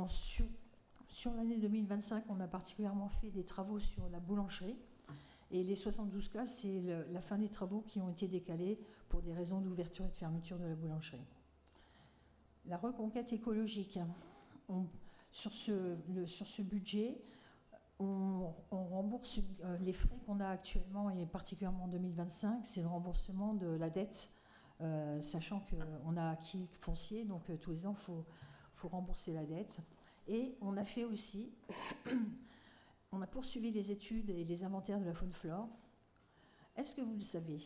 Sur l'année 2025, on a particulièrement fait des travaux sur la boulangerie. Et les 72 cas, c'est la fin des travaux qui ont été décalés pour des raisons d'ouverture et de fermeture de la boulangerie. La reconquête écologique. Sur ce budget, on rembourse les frais qu'on a actuellement, et particulièrement en 2025, c'est le remboursement de la dette, sachant qu'on a acquis foncier, donc tous les ans, il faut rembourser la dette. Et on a fait aussi, on a poursuivi les études et les inventaires de la faune-flore. Est-ce que vous le savez ?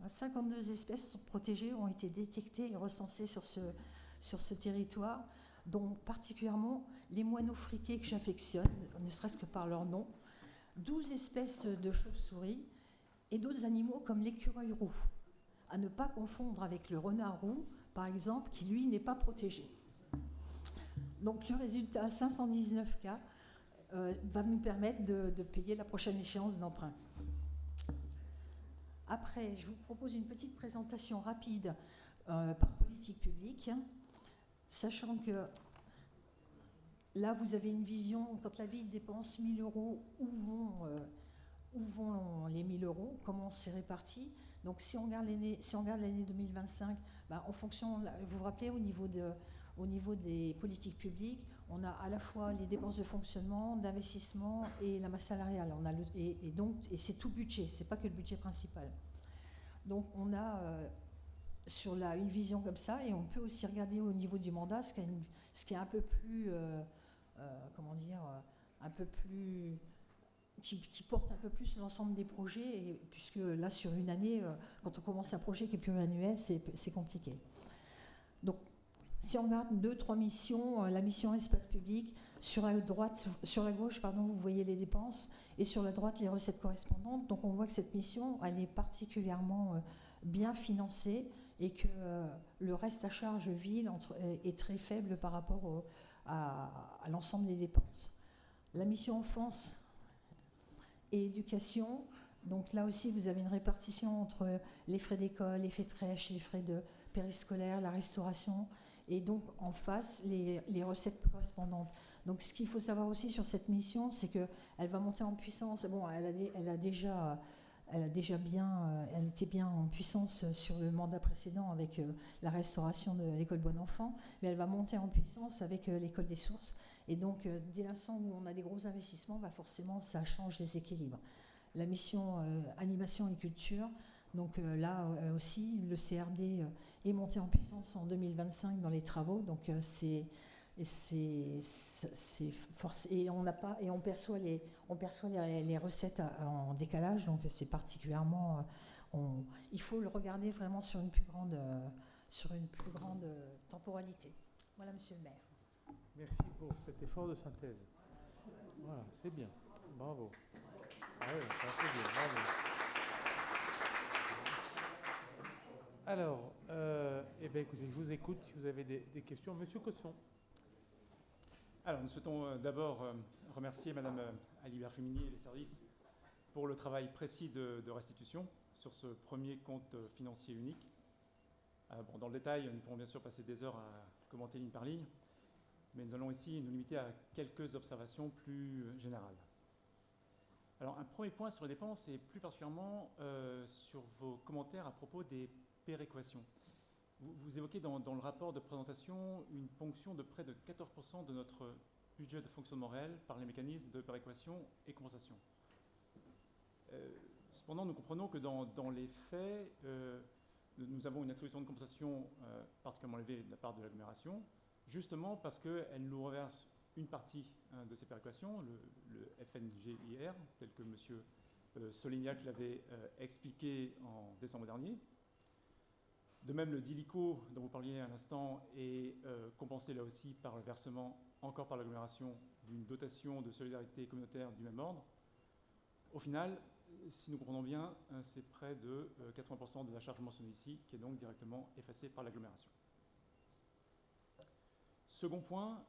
52 espèces protégées ont été détectées et recensées sur ce territoire, dont particulièrement les moineaux friqués que j'affectionne, ne serait-ce que par leur nom, 12 espèces de chauves-souris et d'autres animaux comme l'écureuil roux, à ne pas confondre avec le renard roux, par exemple, qui lui n'est pas protégé. Donc le résultat, 519 cas, va nous permettre de payer la prochaine échéance d'emprunt. Après, je vous propose une petite présentation rapide par politique publique, sachant que là, vous avez une vision, quand la ville dépense 1 000 €, où vont les 1 000 €, comment c'est réparti. Donc si on regarde l'année 2025, en fonction, vous vous rappelez, au niveau des politiques publiques, on a à la fois les dépenses de fonctionnement, d'investissement et la masse salariale. Et c'est tout budget, c'est pas que le budget principal. Donc on a une vision comme ça, et on peut aussi regarder au niveau du mandat ce qui est un peu plus, qui porte un peu plus l'ensemble des projets, et puisque là sur une année, quand on commence un projet qui est pluriannuel, c'est compliqué. Donc si on regarde 2-3 missions, la mission espace public, sur la gauche, vous voyez les dépenses, et sur la droite les recettes correspondantes. Donc on voit que cette mission, elle est particulièrement bien financée, et que le reste à charge ville est très faible par rapport à l'ensemble des dépenses. La mission enfance et éducation, donc là aussi vous avez une répartition entre les frais d'école, les frais de crèche, les frais de périscolaire, la restauration, et donc en face les recettes correspondantes. Donc ce qu'il faut savoir aussi sur cette mission, c'est qu'elle va monter en puissance. Bon, elle était bien en puissance sur le mandat précédent avec la restauration de l'école Bon Enfant, mais elle va monter en puissance avec l'école des sources. Et donc, dès l'instant où on a des gros investissements, forcément, ça change les équilibres. La mission animation et culture, donc là aussi, le CRD est monté en puissance en 2025 dans les travaux, donc et on perçoit les recettes en décalage, donc c'est particulièrement, il faut le regarder vraiment sur une plus grande temporalité. Voilà, monsieur le maire.
Merci pour cet effort de synthèse. Voilà, c'est bien. Bravo. Ah oui, c'est bien, bravo. Alors, écoutez, je vous écoute si vous avez des questions. Monsieur Cosson.
Alors, nous souhaitons d'abord remercier Madame Alibert Femini et les services pour le travail précis de restitution sur ce premier compte financier unique. Dans le détail, nous pourrons bien sûr passer des heures à commenter ligne par ligne, mais nous allons ici nous limiter à quelques observations plus générales. Alors, un premier point sur les dépenses, et plus particulièrement sur vos commentaires à propos des péréquations. Vous évoquez dans le rapport de présentation une ponction de près de 14% de notre budget de fonctionnement réel par les mécanismes de péréquation et compensation. Cependant, nous comprenons que dans les faits, nous avons une attribution de compensation particulièrement élevée de la part de l'agglomération, justement parce qu'elle nous reverse une partie de ces péréquations, le FNGIR, tel que M. Solignac l'avait expliqué en décembre dernier. De même, le DILICO, dont vous parliez à l'instant, est compensé là aussi par le versement, encore par l'agglomération, d'une dotation de solidarité communautaire du même ordre. Au final, si nous comprenons bien, c'est près de 80% de la charge mentionnée ici qui est donc directement effacée par l'agglomération. Second point,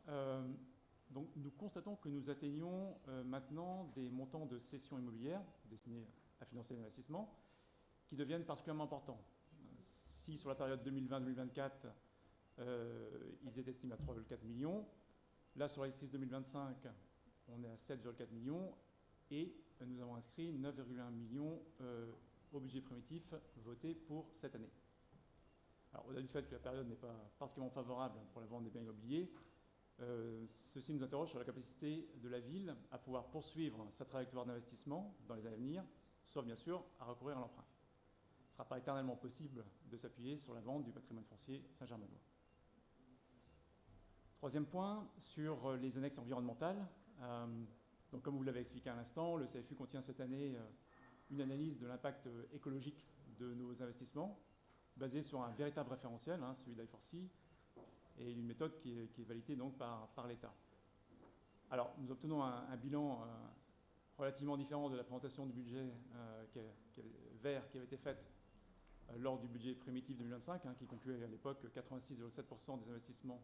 donc nous constatons que nous atteignons maintenant des montants de cession immobilière destinés à financer l'investissement qui deviennent particulièrement importants. Si sur la période 2020-2024, ils étaient estimés à 3,4 millions, là sur l'exercice 2025, on est à 7,4 millions et nous avons inscrit 9,1 millions au budget primitif voté pour cette année. Alors, au-delà du fait que la période n'est pas particulièrement favorable pour la vente des biens immobiliers, ceci nous interroge sur la capacité de la ville à pouvoir poursuivre sa trajectoire d'investissement dans les années à venir, sauf bien sûr à recourir à l'emprunt. Ce ne sera pas éternellement possible de s'appuyer sur la vente du patrimoine foncier Saint-Germainois. Troisième point, sur les annexes environnementales. Donc, comme vous l'avez expliqué à l'instant, le CFU contient cette année une analyse de l'impact écologique de nos investissements, basée sur un véritable référentiel, celui d'I4C, et une méthode qui est validée donc par l'État. Alors, nous obtenons un bilan relativement différent de la présentation du budget vert qui avait été faite lors du budget primitif 2025, qui concluait à l'époque 86,7% des investissements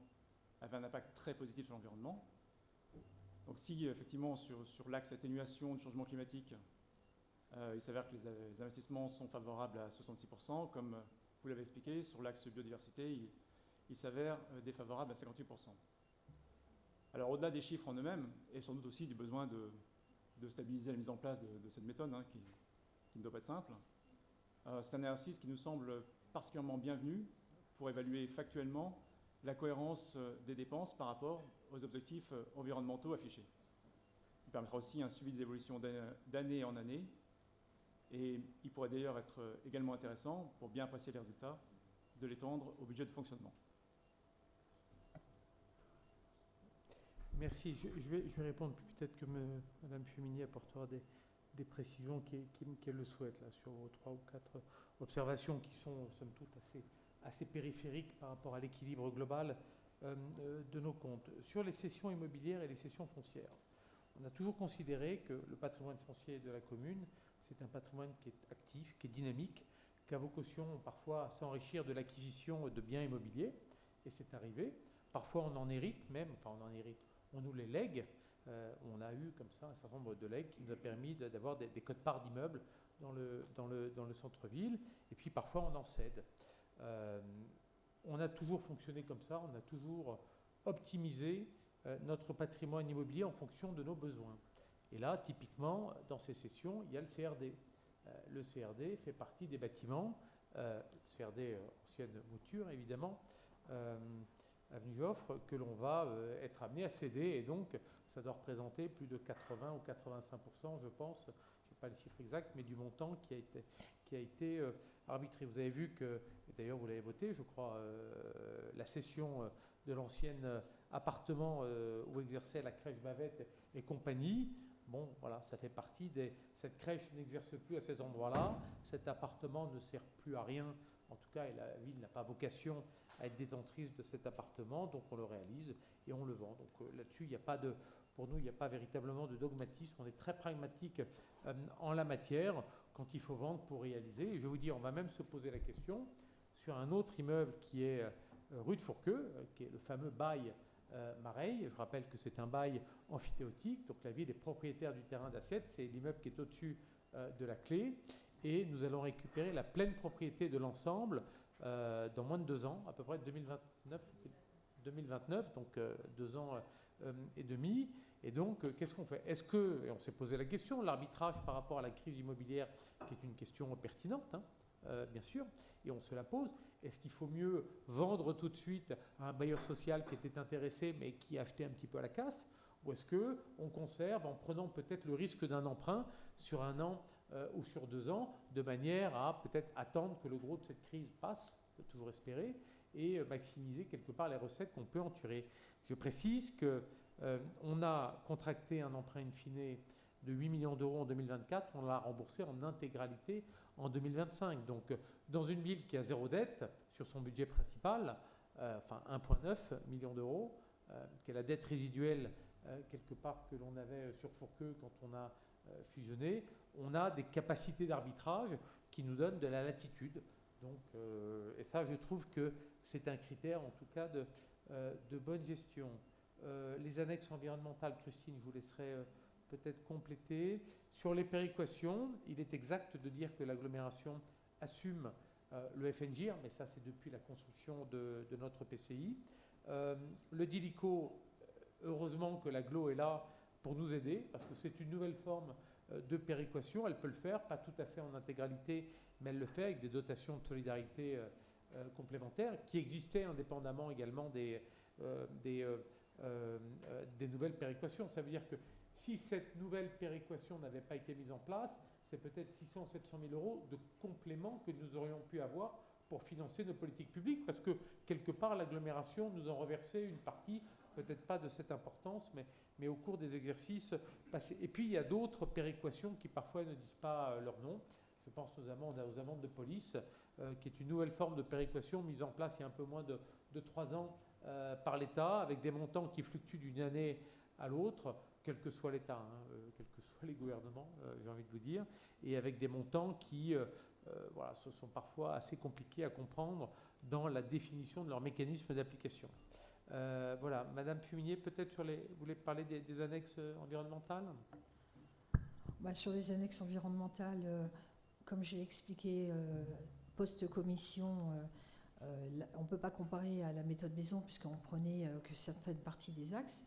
avaient un impact très positif sur l'environnement. Donc si effectivement sur l'axe atténuation du changement climatique, il s'avère que les investissements sont favorables à 66%, comme vous l'avez expliqué, sur l'axe biodiversité, il s'avère défavorable à 58%. Alors au-delà des chiffres en eux-mêmes, et sans doute aussi du besoin de stabiliser la mise en place de cette méthode, hein, qui ne doit pas être simple, c'est un exercice qui nous semble particulièrement bienvenu pour évaluer factuellement la cohérence des dépenses par rapport aux objectifs environnementaux affichés. Il permettra aussi un suivi des évolutions d'année en année, et il pourrait d'ailleurs être également intéressant, pour bien apprécier les résultats, de l'étendre au budget de fonctionnement.
Merci. Je vais répondre, puis peut-être que Mme Fumigny apportera des précisions qu'elle le souhaite là, sur vos 3 ou 4 observations qui sont, somme toute, assez périphériques par rapport à l'équilibre global de nos comptes. Sur les cessions immobilières et les cessions foncières, on a toujours considéré que le patrimoine foncier de la commune, c'est un patrimoine qui est actif, qui est dynamique, qui a vocation parfois à s'enrichir de l'acquisition de biens immobiliers, et c'est arrivé. Parfois on en hérite même, on nous les lègue. On a eu comme ça un certain nombre de legs qui nous a permis d'avoir des quotes-parts d'immeubles dans le centre-ville, et puis parfois on en cède. On a toujours fonctionné comme ça, on a toujours optimisé notre patrimoine immobilier en fonction de nos besoins. Et là, typiquement, dans ces cessions, il y a le CRD. Le CRD fait partie des bâtiments, CRD ancienne mouture évidemment, avenue Joffre, que l'on va être amené à céder, et donc ça doit représenter plus de 80 ou 85%, je pense, je n'ai pas les chiffres exacts, mais du montant qui a été arbitré. Vous avez vu que, d'ailleurs vous l'avez voté, je crois, la cession de l'ancien appartement où exerçait la crèche Bavette et compagnie. Bon, voilà, ça fait partie cette crèche n'exerce plus à cet endroit-là, cet appartement ne sert plus à rien, en tout cas, et la ville n'a pas vocation à être détentrice de cet appartement, donc on le réalise et on le vend. Donc là-dessus, pour nous, il n'y a pas véritablement de dogmatisme, on est très pragmatique en la matière quand il faut vendre pour réaliser. Et je vais vous dire, on va même se poser la question sur un autre immeuble qui est rue de Fourqueux, qui est le fameux bail Mareil. Je rappelle que c'est un bail amphithéotique, donc la ville est propriétaire du terrain d'assiette, c'est l'immeuble qui est au-dessus de la clé, et nous allons récupérer la pleine propriété de l'ensemble dans moins de 2 ans, à peu près 2029, donc 2 ans et demi. Et donc, qu'est-ce qu'on fait? Est-ce que, et on s'est posé la question, l'arbitrage par rapport à la crise immobilière, qui est une question pertinente, hein, bien sûr, et on se la pose, est-ce qu'il faut mieux vendre tout de suite à un bailleur social qui était intéressé mais qui achetait un petit peu à la casse, ou est-ce qu'on conserve en prenant peut-être le risque d'un emprunt sur 1 an ou sur 2 ans, de manière à peut-être attendre que le gros de cette crise passe, on peut toujours espérer, et maximiser quelque part les recettes qu'on peut en tirer. Je précise qu'on a contracté un emprunt in fine de 8 millions d'euros en 2024, on l'a remboursé en intégralité en 2025. Donc dans une ville qui a 0 dette sur son budget principal, enfin 1,9 million d'euros, qui est la dette résiduelle quelque part que l'on avait sur Fourqueux quand on a fusionné, on a des capacités d'arbitrage qui nous donnent de la latitude. Donc, et ça, je trouve que c'est un critère, en tout cas, de bonne gestion. Les annexes environnementales, Christine, je vous laisserai peut-être compléter. Sur les péréquations, il est exact de dire que l'agglomération assume le FNGIR, mais ça, c'est depuis la construction de notre PCI. Le DILICO, heureusement que l'agglo est là pour nous aider, parce que c'est une nouvelle forme de péréquation. Elle peut le faire, pas tout à fait en intégralité, mais elle le fait avec des dotations de solidarité complémentaires qui existaient indépendamment également des nouvelles péréquations. Ça veut dire que si cette nouvelle péréquation n'avait pas été mise en place, c'est peut-être 600 700 000 euros de compléments que nous aurions pu avoir pour financer nos politiques publiques, parce que quelque part l'agglomération nous en reversait une partie, peut-être pas de cette importance, mais au cours des exercices passés. Et puis il y a d'autres péréquations qui parfois ne disent pas leur nom. Je pense notamment aux amendes de police, qui est une nouvelle forme de péréquation mise en place il y a un peu moins de 3 ans par l'État, avec des montants qui fluctuent d'une année à l'autre, quel que soit l'État, quels que soient les gouvernements, j'ai envie de vous dire, et avec des montants qui voilà, ce sont parfois assez compliqués à comprendre dans la définition de leur mécanisme d'application. Voilà, Madame Fumigny, peut-être vous voulez parler des annexes environnementales?
Sur les annexes environnementales, comme j'ai expliqué post-commission, on ne peut pas comparer à la méthode maison puisqu'on prenait que certaines parties des axes.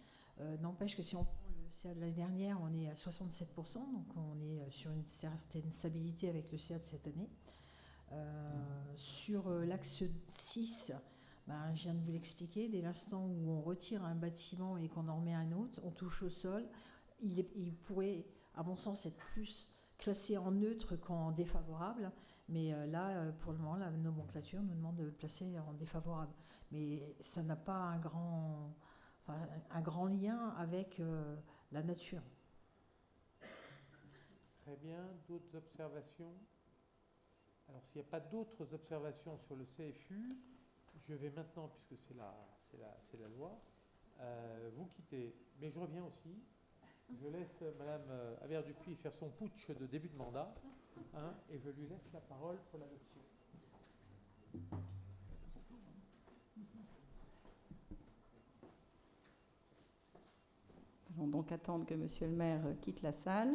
N'empêche que si on prend le CA de l'année dernière, on est à 67%, donc on est sur une certaine stabilité avec le CA de cette année. Sur l'axe 6, je viens de vous l'expliquer, dès l'instant où on retire un bâtiment et qu'on en remet un autre, on touche au sol, il pourrait, à mon sens, être plus classé en neutre qu'en défavorable, mais là, pour le moment, la nomenclature nous demande de le placer en défavorable. Mais ça n'a pas un grand lien avec la nature.
Très bien. D'autres observations? Alors, s'il n'y a pas d'autres observations sur le CFU, je vais maintenant, puisque c'est la loi, vous quitter. Mais je reviens aussi. Je laisse Madame Aver-Dupuis faire son putsch de début de mandat, et je lui laisse la parole pour l'adoption.
Nous allons donc attendre que Monsieur le maire quitte la salle.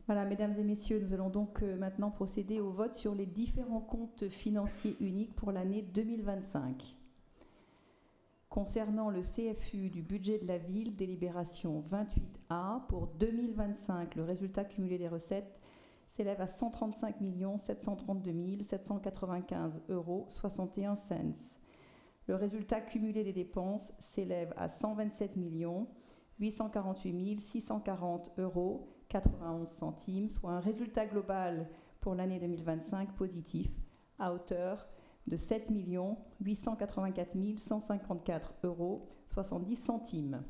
Voilà, mesdames et messieurs, nous allons donc maintenant procéder au vote sur les différents comptes financiers uniques pour l'année 2025. Concernant le CFU du budget de la ville, délibération 28A, pour 2025, le résultat cumulé des recettes s'élève à 135 732 795 € 61 cents. Le résultat cumulé des dépenses s'élève à 127 848 640 € 91 centimes, soit un résultat global pour l'année 2025 positif à hauteur de 7 884 154 € 70 centimes.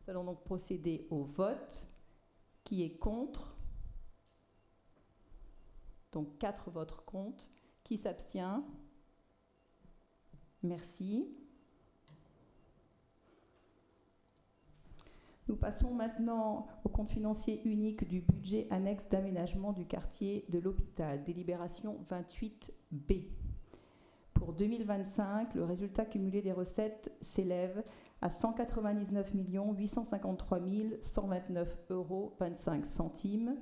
Nous allons donc procéder au vote. Qui est contre? Donc 4 votes contre. Qui s'abstient? Merci. Nous passons maintenant au compte financier unique du budget annexe d'aménagement du quartier de l'hôpital, délibération 28B. Pour 2025, le résultat cumulé des recettes s'élève à 199 853 129 € 25 centimes.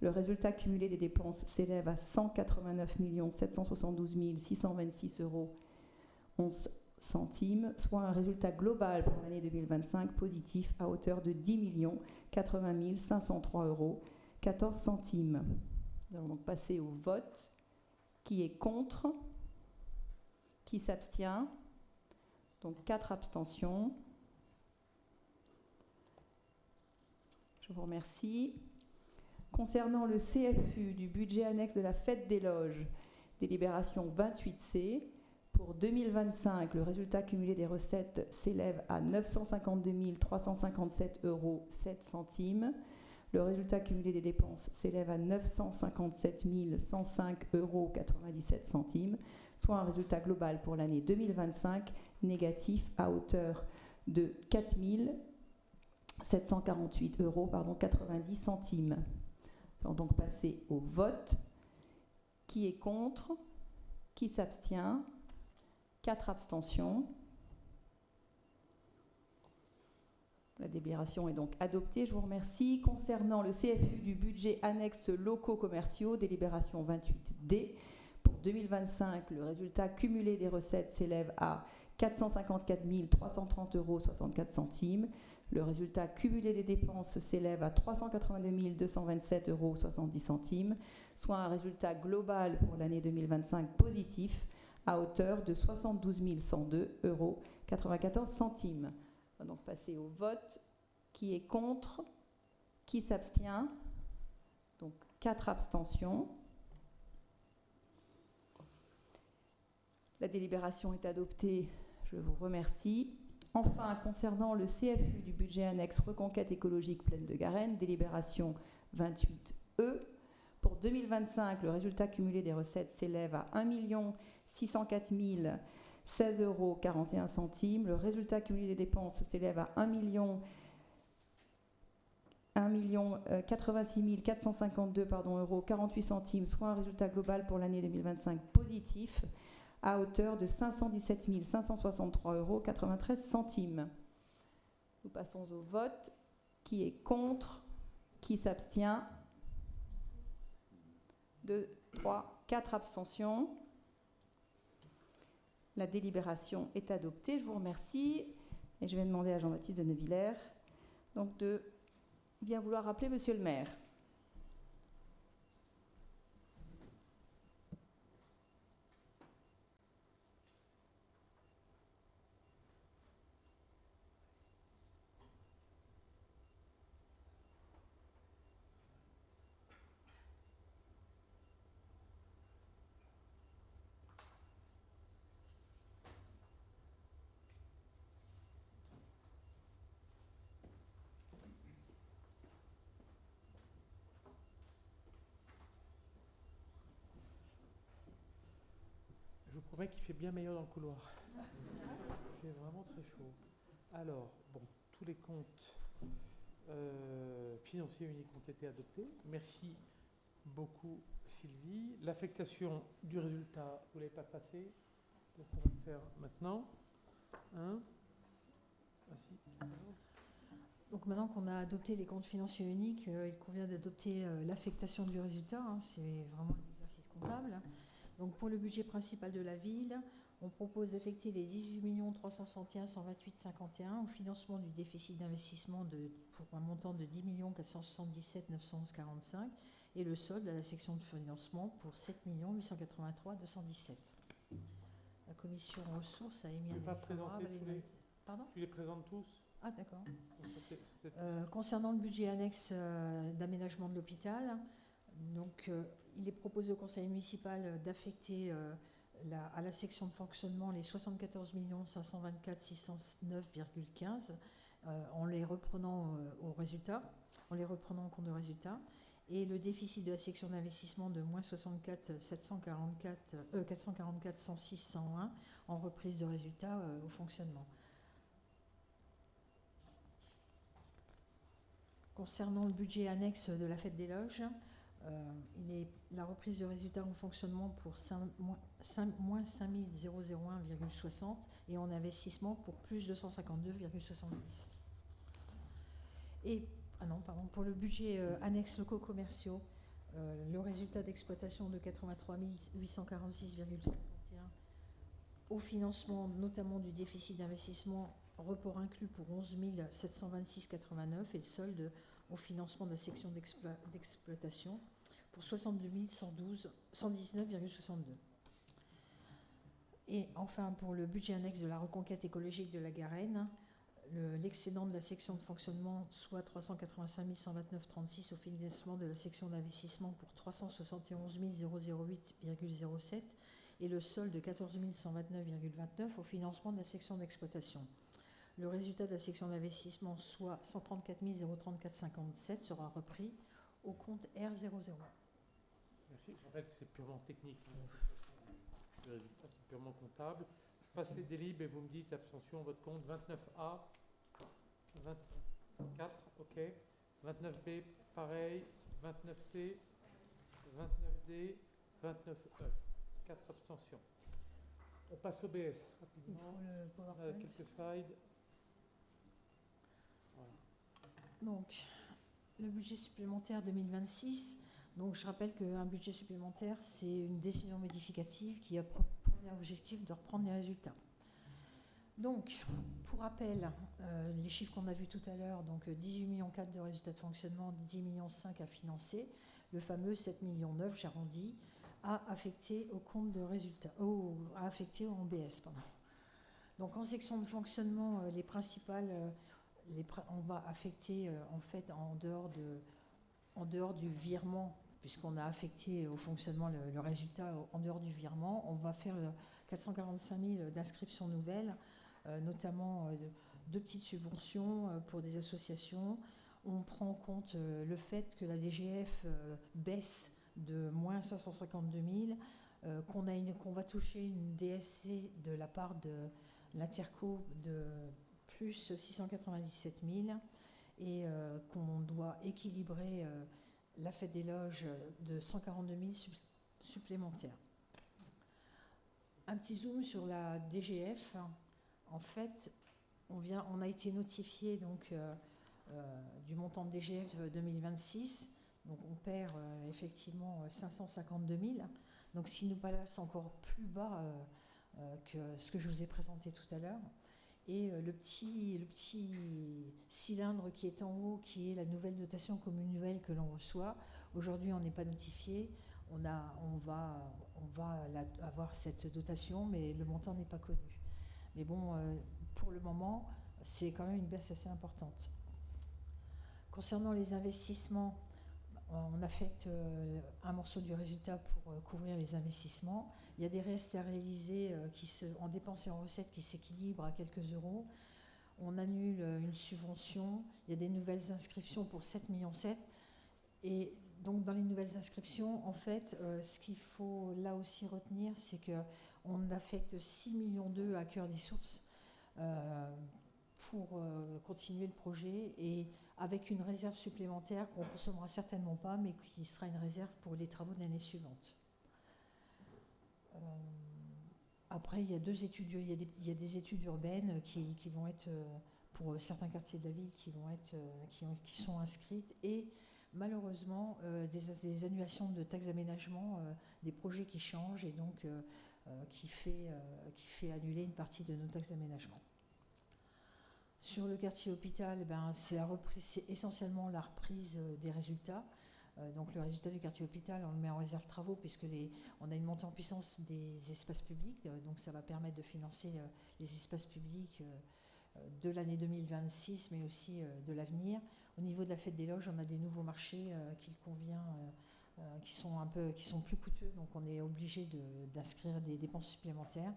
Le résultat cumulé des dépenses s'élève à 189 772 626 € 11 centimes, soit un résultat global pour l'année 2025 positif à hauteur de 10 80 503 € 14 centimes. Nous allons donc passer au vote. Qui est contre? Qui s'abstient? Donc 4 abstentions. Je vous remercie. Concernant le CFU du budget annexe de la fête des loges, délibération 28C, pour 2025, le résultat cumulé des recettes s'élève à 952 357 € 7 centimes. Le résultat cumulé des dépenses s'élève à 957 105 € 97 centimes, soit un résultat global pour l'année 2025 négatif à hauteur de 4 748 € 90 centimes. Nous allons donc passer au vote. Qui est contre? Qui s'abstient? 4 abstentions. La délibération est donc adoptée. Je vous remercie. Concernant le CFU du budget annexe locaux commerciaux, délibération 28D, pour 2025, le résultat cumulé des recettes s'élève à 454 330 € 64 centimes. Le résultat cumulé des dépenses s'élève à 382 227 € 70 centimes, soit un résultat global pour l'année 2025 positif à hauteur de 72 102 € 94 centimes. On va donc passer au vote. Qui est contre? Qui s'abstient? Donc 4 abstentions. La délibération est adoptée. Je vous remercie. Enfin, concernant le CFU du budget annexe Reconquête écologique Plaine de Garenne, délibération 28E. Pour 2025, le résultat cumulé des recettes s'élève à 1 604 016 € 41 centimes. Le résultat cumulé des dépenses s'élève à 1 86 452 € 48 centimes, soit un résultat global pour l'année 2025 positif à hauteur de 517 563,93 €. Nous passons au vote. Qui est contre? Qui s'abstient? 2, 3, 4 abstentions. La délibération est adoptée. Je vous remercie. Et je vais demander à Jean-Baptiste de Neuvillers donc de bien vouloir rappeler Monsieur le maire.
Je vous promets qu'il fait bien meilleur dans le couloir. Il fait vraiment très chaud. Alors, bon, tous les comptes financiers uniques ont été adoptés. Merci beaucoup, Sylvie. L'affectation du résultat, vous ne l'avez pas passé. Donc, on va le faire maintenant.
Donc maintenant qu'on a adopté les comptes financiers uniques, il convient d'adopter l'affectation du résultat. C'est vraiment un exercice comptable. Donc pour le budget principal de la ville, on propose d'affecter les 18 361 128 51 au financement du déficit d'investissement pour un montant de 10 477 911 45 et le solde à la section de financement pour 7 883 217. La commission ressources a émis un avis favorable. Pardon ?
Tu les présentes tous ?
Ah d'accord. Concernant le budget annexe d'aménagement de l'hôpital, donc il est proposé au conseil municipal d'affecter à la section de fonctionnement les 74 524 609,15 en les reprenant au résultat, en les reprenant en compte de résultat, et le déficit de la section d'investissement de moins 64 444 106 101 en reprise de résultat au fonctionnement. Concernant le budget annexe de la fête des loges, la reprise de résultats en fonctionnement pour moins 5001,60 et en investissement pour plus 252,70. Et pour le budget annexe locaux commerciaux, le résultat d'exploitation de 83 846,51 au financement notamment du déficit d'investissement, report inclus pour 11 726,89 et le solde au financement de la section d'exploitation pour 62 119,62. Et enfin, pour le budget annexe de la reconquête écologique de la Garenne, l'excédent de la section de fonctionnement, soit 385 129,36 au financement de la section d'investissement pour 371 008,07 et le solde de 14 129,29 au financement de la section d'exploitation. Le résultat de la section d'investissement, soit 134 034,57, sera repris au compte R00.
Merci. Je rappelle que c'est purement technique. Le résultat, c'est purement comptable. Je passe les délibes et vous me dites abstention, votre compte 29A, 24, ok. 29B, pareil. 29C, 29D, 29E. 4 abstentions. On passe au BS rapidement. On a quelques slides. Voilà.
Donc, le budget supplémentaire 2026. Donc, je rappelle qu'un budget supplémentaire, c'est une décision modificative qui a pour premier objectif de reprendre les résultats. Donc, pour rappel, les chiffres qu'on a vus tout à l'heure, donc 18,4 millions de résultats de fonctionnement, 10,5 millions à financer, le fameux 7,9 millions, j'arrondis, à affecter au compte de résultats, à affecter en BS. Pardon. Donc, en section de fonctionnement, les principales, on va affecter en fait en dehors du virement, puisqu'on a affecté au fonctionnement le résultat en dehors du virement, on va faire 445 000 d'inscriptions nouvelles, notamment deux petites subventions pour des associations. On prend en compte le fait que la DGF baisse de moins 552 000, qu'on va toucher une DSC de la part de l'Interco de plus 697 000 et qu'on doit équilibrer la fête des loges de 142 000 supplémentaires. Un petit zoom sur la DGF. En fait, on a été notifié donc, du montant de DGF 2026. Donc on perd effectivement 552 000. Donc ce qui nous place encore plus bas que ce que je vous ai présenté tout à l'heure. Et le petit cylindre qui est en haut, qui est la nouvelle dotation commune nouvelle que l'on reçoit, aujourd'hui on n'est pas notifié. On va avoir cette dotation, mais le montant n'est pas connu. Mais bon, pour le moment, c'est quand même une baisse assez importante. Concernant les investissements, on affecte un morceau du résultat pour couvrir les investissements. Il y a des restes à réaliser en dépenses et en recettes qui s'équilibrent à quelques euros. On annule une subvention. Il y a des nouvelles inscriptions pour 7,7 millions. Et donc, dans les nouvelles inscriptions, en fait, ce qu'il faut là aussi retenir, c'est qu'on affecte 6,2 millions à Cœur des Sources pour continuer le projet et avec une réserve supplémentaire qu'on ne consommera certainement pas, mais qui sera une réserve pour les travaux de l'année suivante. Après, il y a des études urbaines qui vont être, pour certains quartiers de la ville, qui sont inscrites, et malheureusement, des annulations de taxes d'aménagement, des projets qui changent, et donc qui fait annuler une partie de nos taxes d'aménagement. Sur le quartier hôpital, c'est essentiellement la reprise des résultats. Donc le résultat du quartier hôpital, on le met en réserve travaux puisqu'on a une montée en puissance des espaces publics. Donc ça va permettre de financer les espaces publics de l'année 2026, mais aussi de l'avenir. Au niveau de la fête des loges, on a des nouveaux marchés qui sont plus coûteux. Donc on est obligé d'inscrire des dépenses supplémentaires.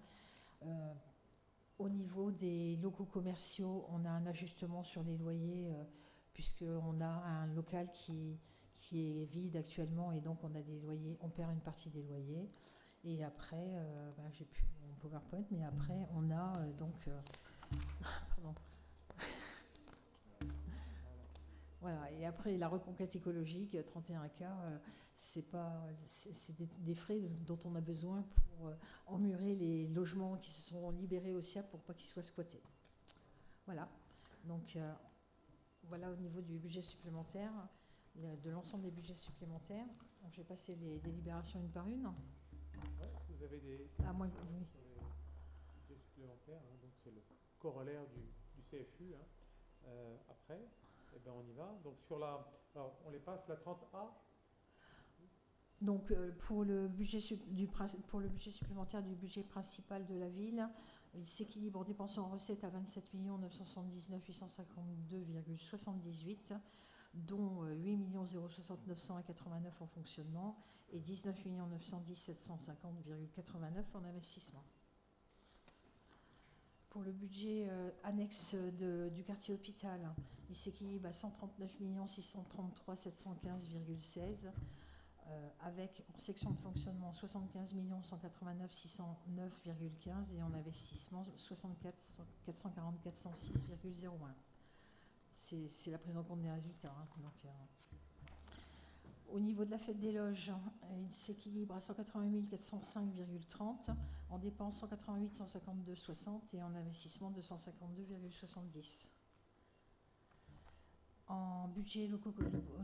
Au niveau des locaux commerciaux, on a un ajustement sur les loyers puisqu'on a un local qui est vide actuellement et donc on perd une partie des loyers. Et après, j'ai plus mon PowerPoint, mais après on a pardon. Voilà, et après la reconquête écologique, 31K, c'est des frais dont on a besoin pour emmurer les logements qui se sont libérés au SIAP pour pas qu'ils soient squattés. Voilà, donc voilà au niveau du budget supplémentaire, de l'ensemble des budgets supplémentaires. Donc, je vais passer les délibérations une par une.
Ouais, vous avez des
oui.
sur les budgets supplémentaires, hein, donc c'est le corollaire du CFU. Hein. Après, on y va. Donc alors on les passe, la 30A.
Donc pour le budget supplémentaire du budget principal de la ville, il s'équilibre en dépenses et en recettes à 27 979 852,78, dont 8 060 989 en fonctionnement et 19 910 750,89 en investissement. Pour le budget annexe du quartier hôpital, il s'équilibre à 139 633 715,16, avec en section de fonctionnement 75 189 609,15 et en investissement 64 444 106,01. C'est la prise en compte des résultats. Hein, donc, au niveau de la fête des loges, il s'équilibre à 180 405,30, en dépenses 188 152,60 et en investissement 252,70. Au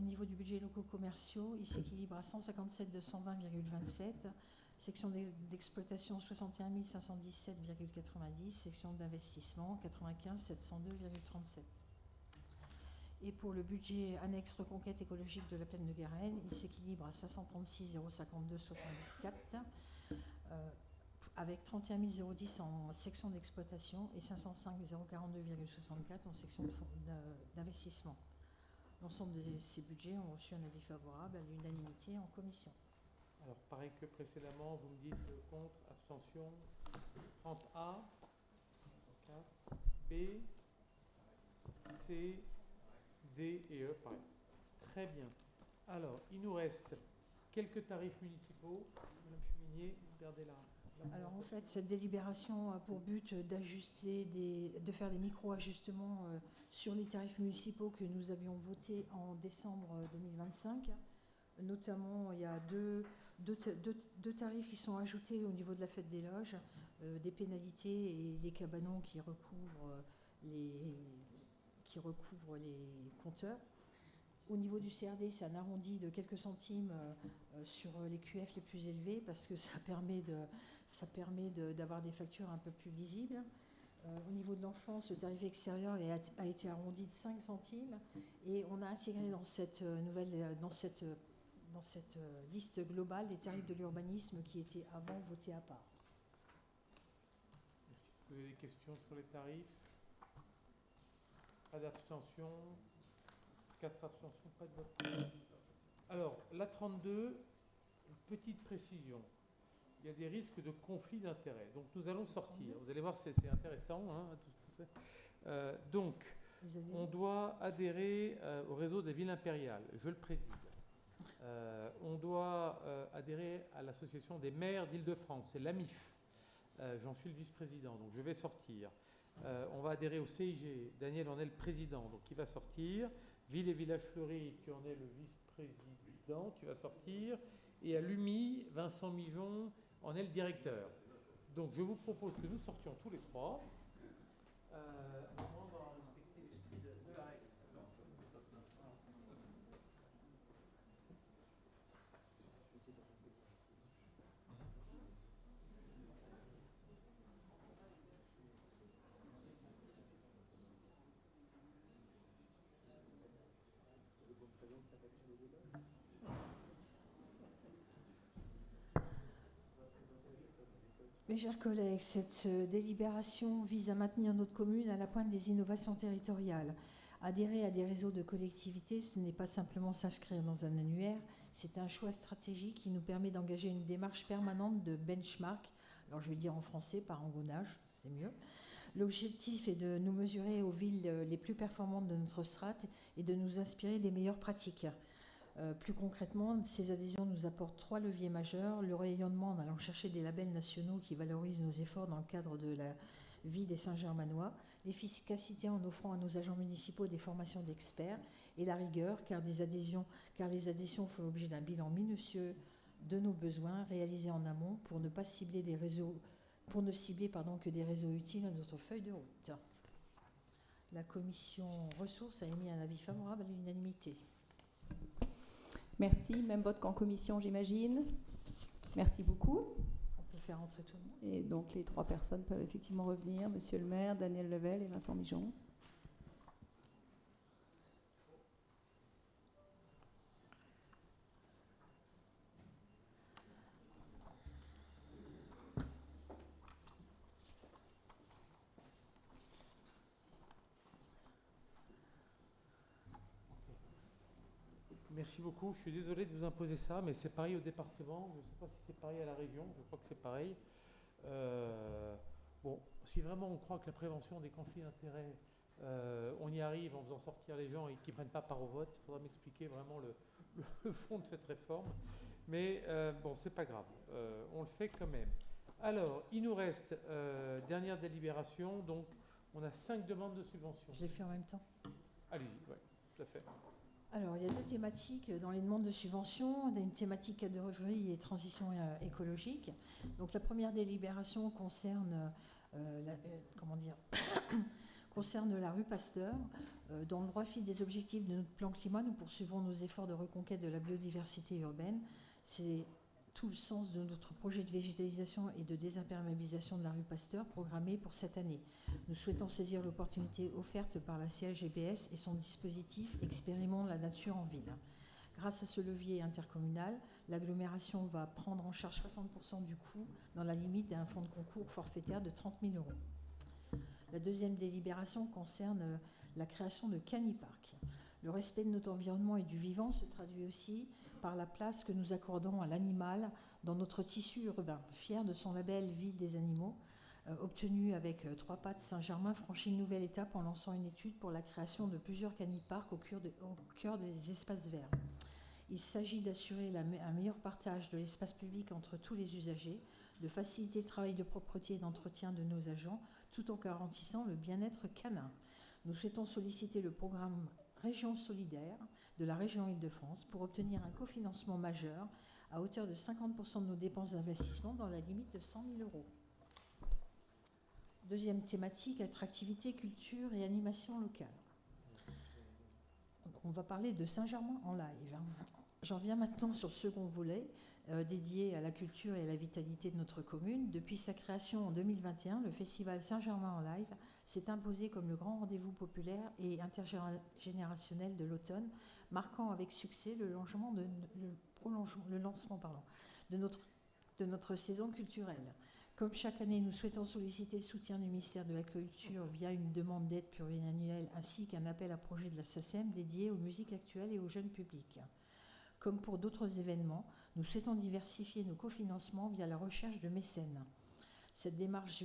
niveau du budget locaux commerciaux, il s'équilibre à 157 220,27, section d'exploitation 61 517,90, section d'investissement 95 702,37. Et pour le budget annexe reconquête écologique de la plaine de Garenne, il s'équilibre à 536 052,64, avec 31 010 en section d'exploitation et 505 042,64 en section d'investissement. L'ensemble de ces budgets ont reçu un avis favorable à l'unanimité en commission.
Alors, pareil que précédemment, vous me dites contre, abstention, 30A, B, C, D et E, pareil. Très bien. Alors, il nous reste quelques tarifs municipaux. Madame Fuminier, vous gardez la
Alors en fait, cette délibération a pour but de faire des micro-ajustements sur les tarifs municipaux que nous avions votés en décembre 2025. Notamment, il y a deux tarifs qui sont ajoutés au niveau de la fête des loges, des pénalités et les cabanons qui recouvrent les compteurs. Au niveau du CRD, c'est un arrondi de quelques centimes sur les QF les plus élevés parce que ça permet d'avoir des factures un peu plus lisibles. Au niveau de l'enfance, le tarif extérieur a été arrondi de 5 centimes et on a intégré dans cette liste globale les tarifs de l'urbanisme qui étaient avant votés à part.
Vous avez des questions sur les tarifs? Pas d'abstention? 4 abstentions, pas de vote. Alors, la 32, une petite précision. Il y a des risques de conflit d'intérêts. Donc, nous allons sortir. Vous allez voir, c'est intéressant. Hein, tout ce qu'on fait. Donc, on doit adhérer au réseau des villes impériales. Je le préside. On doit adhérer à l'association des maires d'Île-de-France. C'est l'AMIF. J'en suis le vice-président, donc je vais sortir. On va adhérer au CIG. Daniel en est le président, donc il va sortir. Ville et Village Fleury, tu en es le vice-président, tu vas sortir. Et à l'UMI, Vincent Mijon en est le directeur. Donc je vous propose que nous sortions tous les trois. On va respecter l'esprit de la règle.
Mes chers collègues, cette délibération vise à maintenir notre commune à la pointe des innovations territoriales. Adhérer à des réseaux de collectivités, ce n'est pas simplement s'inscrire dans un annuaire, c'est un choix stratégique qui nous permet d'engager une démarche permanente de benchmark. Alors je vais dire en français, par engrenage, c'est mieux. L'objectif est de nous mesurer aux villes les plus performantes de notre strate et de nous inspirer des meilleures pratiques. Plus concrètement, ces adhésions nous apportent 3 leviers majeurs. Le rayonnement en allant chercher des labels nationaux qui valorisent nos efforts dans le cadre de la vie des Saint-Germanois, l'efficacité en offrant à nos agents municipaux des formations d'experts et la rigueur, car les adhésions font l'objet d'un bilan minutieux de nos besoins réalisés en amont pour ne cibler que des réseaux utiles à notre feuille de route. La commission ressources a émis un avis favorable à l'unanimité.
Merci. Même vote qu'en commission, j'imagine. Merci beaucoup.
On peut faire entrer tout le monde.
Et donc, les 3 personnes peuvent effectivement revenir. Monsieur le maire, Daniel Level et Vincent Mijon.
Merci beaucoup. Je suis désolé de vous imposer ça, mais c'est pareil au département. Je ne sais pas si c'est pareil à la région. Je crois que c'est pareil. Bon, si vraiment on croit que la prévention des conflits d'intérêts, on y arrive en faisant sortir les gens et qui ne prennent pas part au vote, il faudra m'expliquer vraiment le fond de cette réforme. Mais bon, c'est pas grave. On le fait quand même. Alors, il nous reste dernière délibération. Donc, on a 5 demandes de subventions.
Je les fais en même temps.
Allez-y, oui, tout à fait.
Alors, il y a 2 thématiques dans les demandes de subventions. Il y a une thématique cadrerie et transition écologique. Donc, la première délibération concerne, concerne la rue Pasteur. Dans le droit fil des objectifs de notre plan climat, nous poursuivons nos efforts de reconquête de la biodiversité urbaine. C'est tout le sens de notre projet de végétalisation et de désimperméabilisation de la rue Pasteur programmé pour cette année. Nous souhaitons saisir l'opportunité offerte par la CHGBS et son dispositif Expérimentons la nature en ville. Grâce à ce levier intercommunal, l'agglomération va prendre en charge 60% du coût dans la limite d'un fonds de concours forfaitaire de 30 000 €. La deuxième délibération concerne la création de caniparks. Le respect de notre environnement et du vivant se traduit aussi par la place que nous accordons à l'animal dans notre tissu urbain. Fier de son label Ville des animaux, obtenu avec 3 pattes Saint-Germain, franchit une nouvelle étape en lançant une étude pour la création de plusieurs caniparks au cœur des espaces verts. Il s'agit d'assurer un meilleur partage de l'espace public entre tous les usagers, de faciliter le travail de propreté et d'entretien de nos agents, tout en garantissant le bien-être canin. Nous souhaitons solliciter le programme région solidaire de la région Île-de-France pour obtenir un cofinancement majeur à hauteur de 50% de nos dépenses d'investissement dans la limite de 100 000 euros. Deuxième thématique, attractivité, culture et animation locale. On va parler de Saint-Germain-en-Laye. J'en viens maintenant sur le second volet, dédié à la culture et à la vitalité de notre commune. Depuis sa création en 2021, le festival Saint-Germain-en-Live s'est imposé comme le grand rendez-vous populaire et intergénérationnel de l'automne, marquant avec succès le lancement de notre saison culturelle. Comme chaque année, nous souhaitons solliciter le soutien du ministère de la Culture via une demande d'aide pluriannuelle ainsi qu'un appel à projet de la SACEM dédié aux musiques actuelles et aux jeunes publics. Comme pour d'autres événements, nous souhaitons diversifier nos cofinancements via la recherche de mécènes. Cette démarche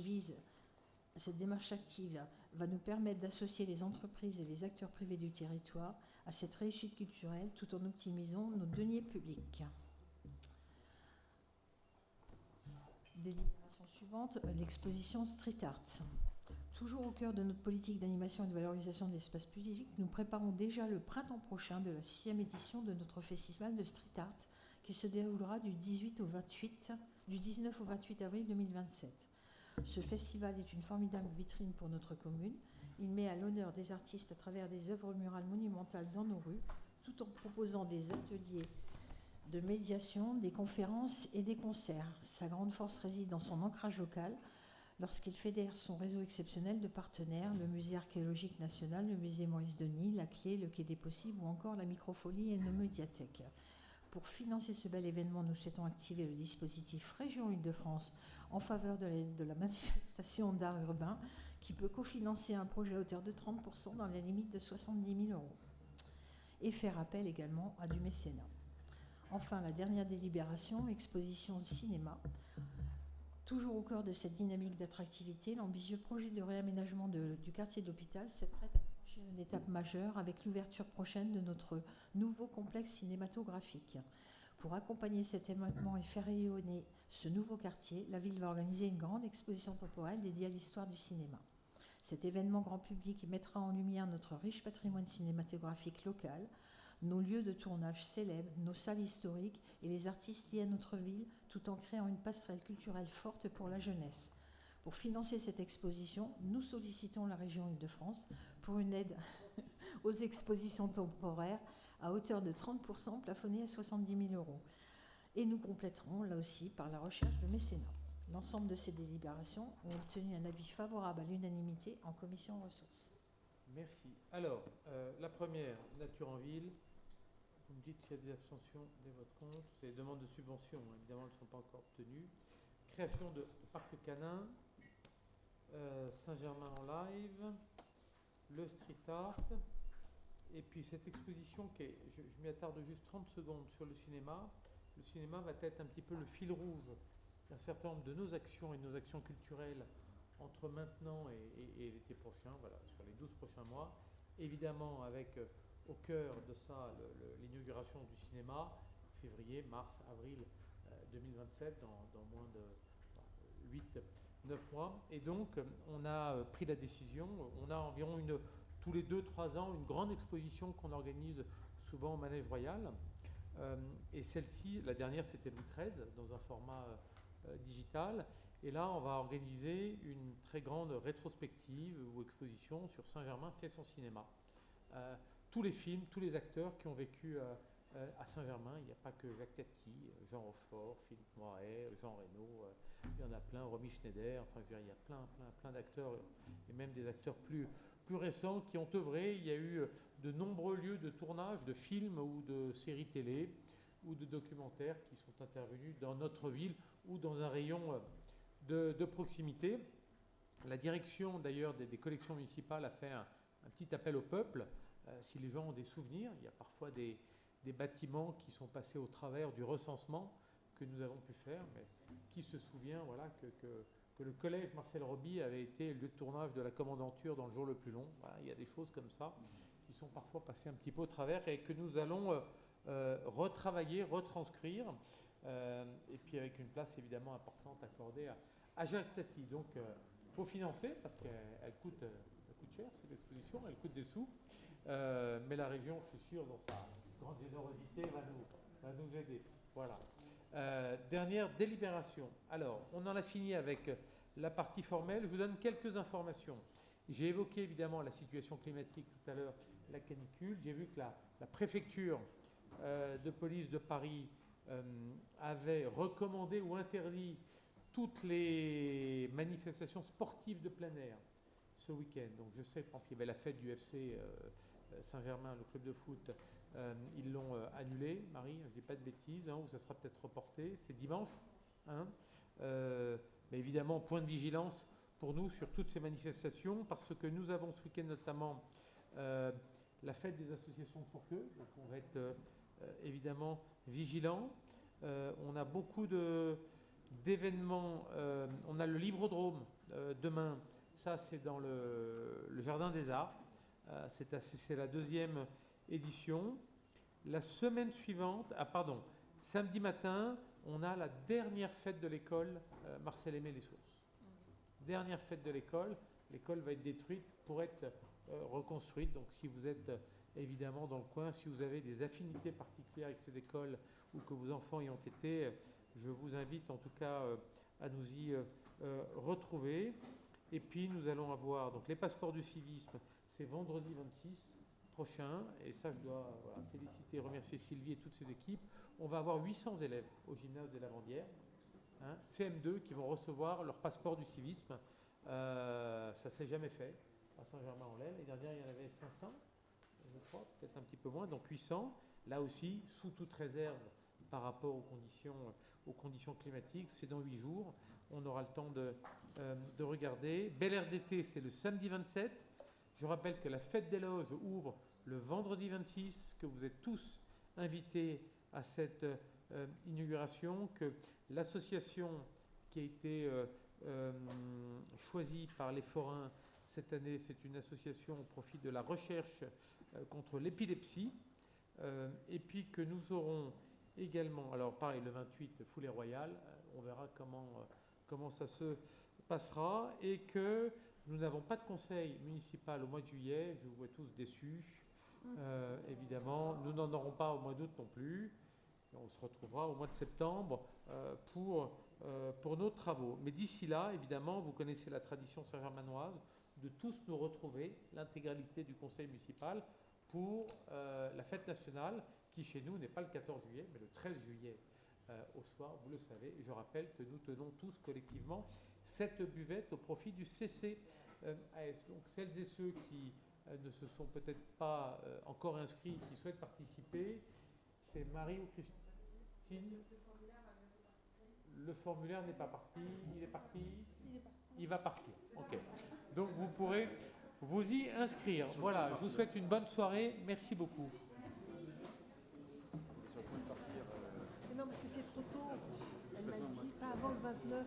active va nous permettre d'associer les entreprises et les acteurs privés du territoire à cette réussite culturelle tout en optimisant nos deniers publics. Délibération suivante, l'exposition Street Art. Toujours au cœur de notre politique d'animation et de valorisation de l'espace public, nous préparons déjà le printemps prochain de la 6e édition de notre festival de Street Art qui se déroulera du 19 au 28 avril 2027. Ce festival est une formidable vitrine pour notre commune. Il met à l'honneur des artistes à travers des œuvres murales monumentales dans nos rues, tout en proposant des ateliers de médiation, des conférences et des concerts. Sa grande force réside dans son ancrage local, lorsqu'il fédère son réseau exceptionnel de partenaires, le Musée archéologique national, le Musée Maurice Denis, la Clé, le Quai des Possibles ou encore la Microfolie et nos médiathèques. Pour financer ce bel événement, nous souhaitons activer le dispositif Région Île-de-France en faveur de la manifestation d'art urbain qui peut cofinancer un projet à hauteur de 30% dans la limite de 70 000 euros et faire appel également à du mécénat. Enfin, la dernière délibération, exposition cinéma. Toujours au cœur de cette dynamique d'attractivité, l'ambitieux projet de réaménagement du quartier d'Hôpital s'apprête à franchir une étape majeure avec l'ouverture prochaine de notre nouveau complexe cinématographique. Pour accompagner cet événement et faire rayonner ce nouveau quartier, la ville va organiser une grande exposition temporelle dédiée à l'histoire du cinéma. Cet événement grand public mettra en lumière notre riche patrimoine cinématographique local, nos lieux de tournage célèbres, nos salles historiques et les artistes liés à notre ville, tout en créant une passerelle culturelle forte pour la jeunesse. Pour financer cette exposition, nous sollicitons la région Île-de-France pour une aide aux expositions temporaires à hauteur de 30% plafonnée à 70 000 euros. Et nous compléterons là aussi par la recherche de mécénat. L'ensemble de ces délibérations ont obtenu un avis favorable à l'unanimité en commission ressources.
Merci. Alors, la première, Nature en ville. Vous me dites s'il y a des abstentions, des votes contre. C'est des demandes de subvention, hein. Évidemment, elles ne sont pas encore obtenues. Création de parc canin, Saint-Germain-en-Live, le street art, et puis cette exposition qui est, je m'y attarde juste 30 secondes sur le cinéma. Le cinéma va être un petit peu le fil rouge d'un certain nombre de nos actions et de nos actions culturelles entre maintenant et l'été prochain, voilà, sur les 12 prochains mois. Évidemment, avec au cœur de ça l'inauguration du cinéma, février, mars, avril 2027, dans moins de 8-9 mois. Et donc, on a pris la décision, on a environ tous les 2-3 ans, une grande exposition qu'on organise souvent au Manège Royal. Et celle-ci, la dernière, c'était Louis XIII, dans un format digital. Et là, on va organiser une très grande rétrospective ou exposition sur Saint-Germain fait son cinéma. Tous les films, tous les acteurs qui ont vécu à Saint-Germain, il n'y a pas que Jacques Tati, Jean Rochefort, Philippe Noiret, Jean Reno, il y en a plein, Romy Schneider, enfin, je veux dire, il y a plein d'acteurs, et même des acteurs plus récents qui ont œuvré. Il y a eu de nombreux lieux de tournage de films ou de séries télé ou de documentaires qui sont intervenus dans notre ville ou dans un rayon de proximité. La direction d'ailleurs des collections municipales a fait un petit appel au peuple. Si les gens ont des souvenirs, il y a parfois des bâtiments qui sont passés au travers du recensement que nous avons pu faire, mais qui se souvient voilà, que le collège Marcel Roby avait été le lieu de tournage de la commandanture dans Le Jour le plus long. Voilà, il y a des choses comme ça qui sont parfois passées un petit peu au travers et que nous allons retravailler, retranscrire, et puis avec une place évidemment importante accordée à Jacques Tati. Donc il faut financer parce qu'elle coûte cher, cette exposition, elle coûte des sous. Mais la région, je suis sûr, dans sa grande générosité, va nous aider. Voilà. Dernière délibération. Alors, on en a fini avec la partie formelle. Je vous donne quelques informations. J'ai évoqué évidemment la situation climatique tout à l'heure, la canicule. J'ai vu que la préfecture de police de Paris avait recommandé ou interdit toutes les manifestations sportives de plein air ce week-end. Donc je sais qu'il y avait la fête du FC Saint-Germain, le club de foot. Ils l'ont annulé, Marie, je ne dis pas de bêtises, ou ça sera peut-être reporté. C'est dimanche. Mais évidemment, point de vigilance pour nous sur toutes ces manifestations, parce que nous avons ce week-end notamment la fête des associations de Fourqueux. Donc on va être évidemment vigilants. On a beaucoup d'événements. On a le Livrodrome demain. Ça, c'est dans le Jardin des Arts. C'est la 2e édition. La semaine suivante, samedi matin, on a la dernière fête de l'école Marcel Aimé les Sources. Dernière fête de l'école. L'école va être détruite pour être reconstruite. Donc si vous êtes évidemment dans le coin, si vous avez des affinités particulières avec cette école ou que vos enfants y ont été, je vous invite en tout cas à nous y retrouver. Et puis nous allons avoir donc les passeports du civisme, c'est vendredi 26 prochain. Et ça, je dois féliciter et remercier Sylvie et toutes ses équipes. On va avoir 800 élèves au gymnase de Lavandière, CM2, qui vont recevoir leur passeport du civisme. Ça ne s'est jamais fait à Saint-Germain-en-Laye. L'année dernière, il y en avait 500, je crois, peut-être un petit peu moins, donc 800. Là aussi, sous toute réserve par rapport aux conditions climatiques. C'est dans 8 jours. On aura le temps de regarder. Bel Air d'été, c'est le samedi 27. Je rappelle que la fête des loges ouvre le vendredi 26, que vous êtes tous invités à cette inauguration, que l'association qui a été choisie par les forains cette année, c'est une association au profit de la recherche contre l'épilepsie. Et puis que nous aurons également, alors pareil, le 28, foulée royale, on verra comment ça se passera, et que nous n'avons pas de conseil municipal au mois de juillet. Je vous vois tous déçus, évidemment. Nous n'en aurons pas au mois d'août non plus. On se retrouvera au mois de septembre pour nos travaux. Mais d'ici là, évidemment, vous connaissez la tradition saint-germanoise de tous nous retrouver, l'intégralité du conseil municipal, pour la fête nationale, qui chez nous n'est pas le 14 juillet, mais le 13 juillet au soir, vous le savez. Je rappelle que nous tenons tous collectivement cette buvette au profit du CCAS. Donc celles et ceux qui ne se sont peut-être pas encore inscrits, qui souhaitent participer, c'est Marie ou Christine? Le formulaire n'est pas parti. Il est parti? Il va partir. Ok. Donc vous pourrez vous y inscrire. Voilà, je vous souhaite une bonne soirée. Merci beaucoup.
Non, parce que c'est trop tôt. Elle m'a dit pas avant le 29.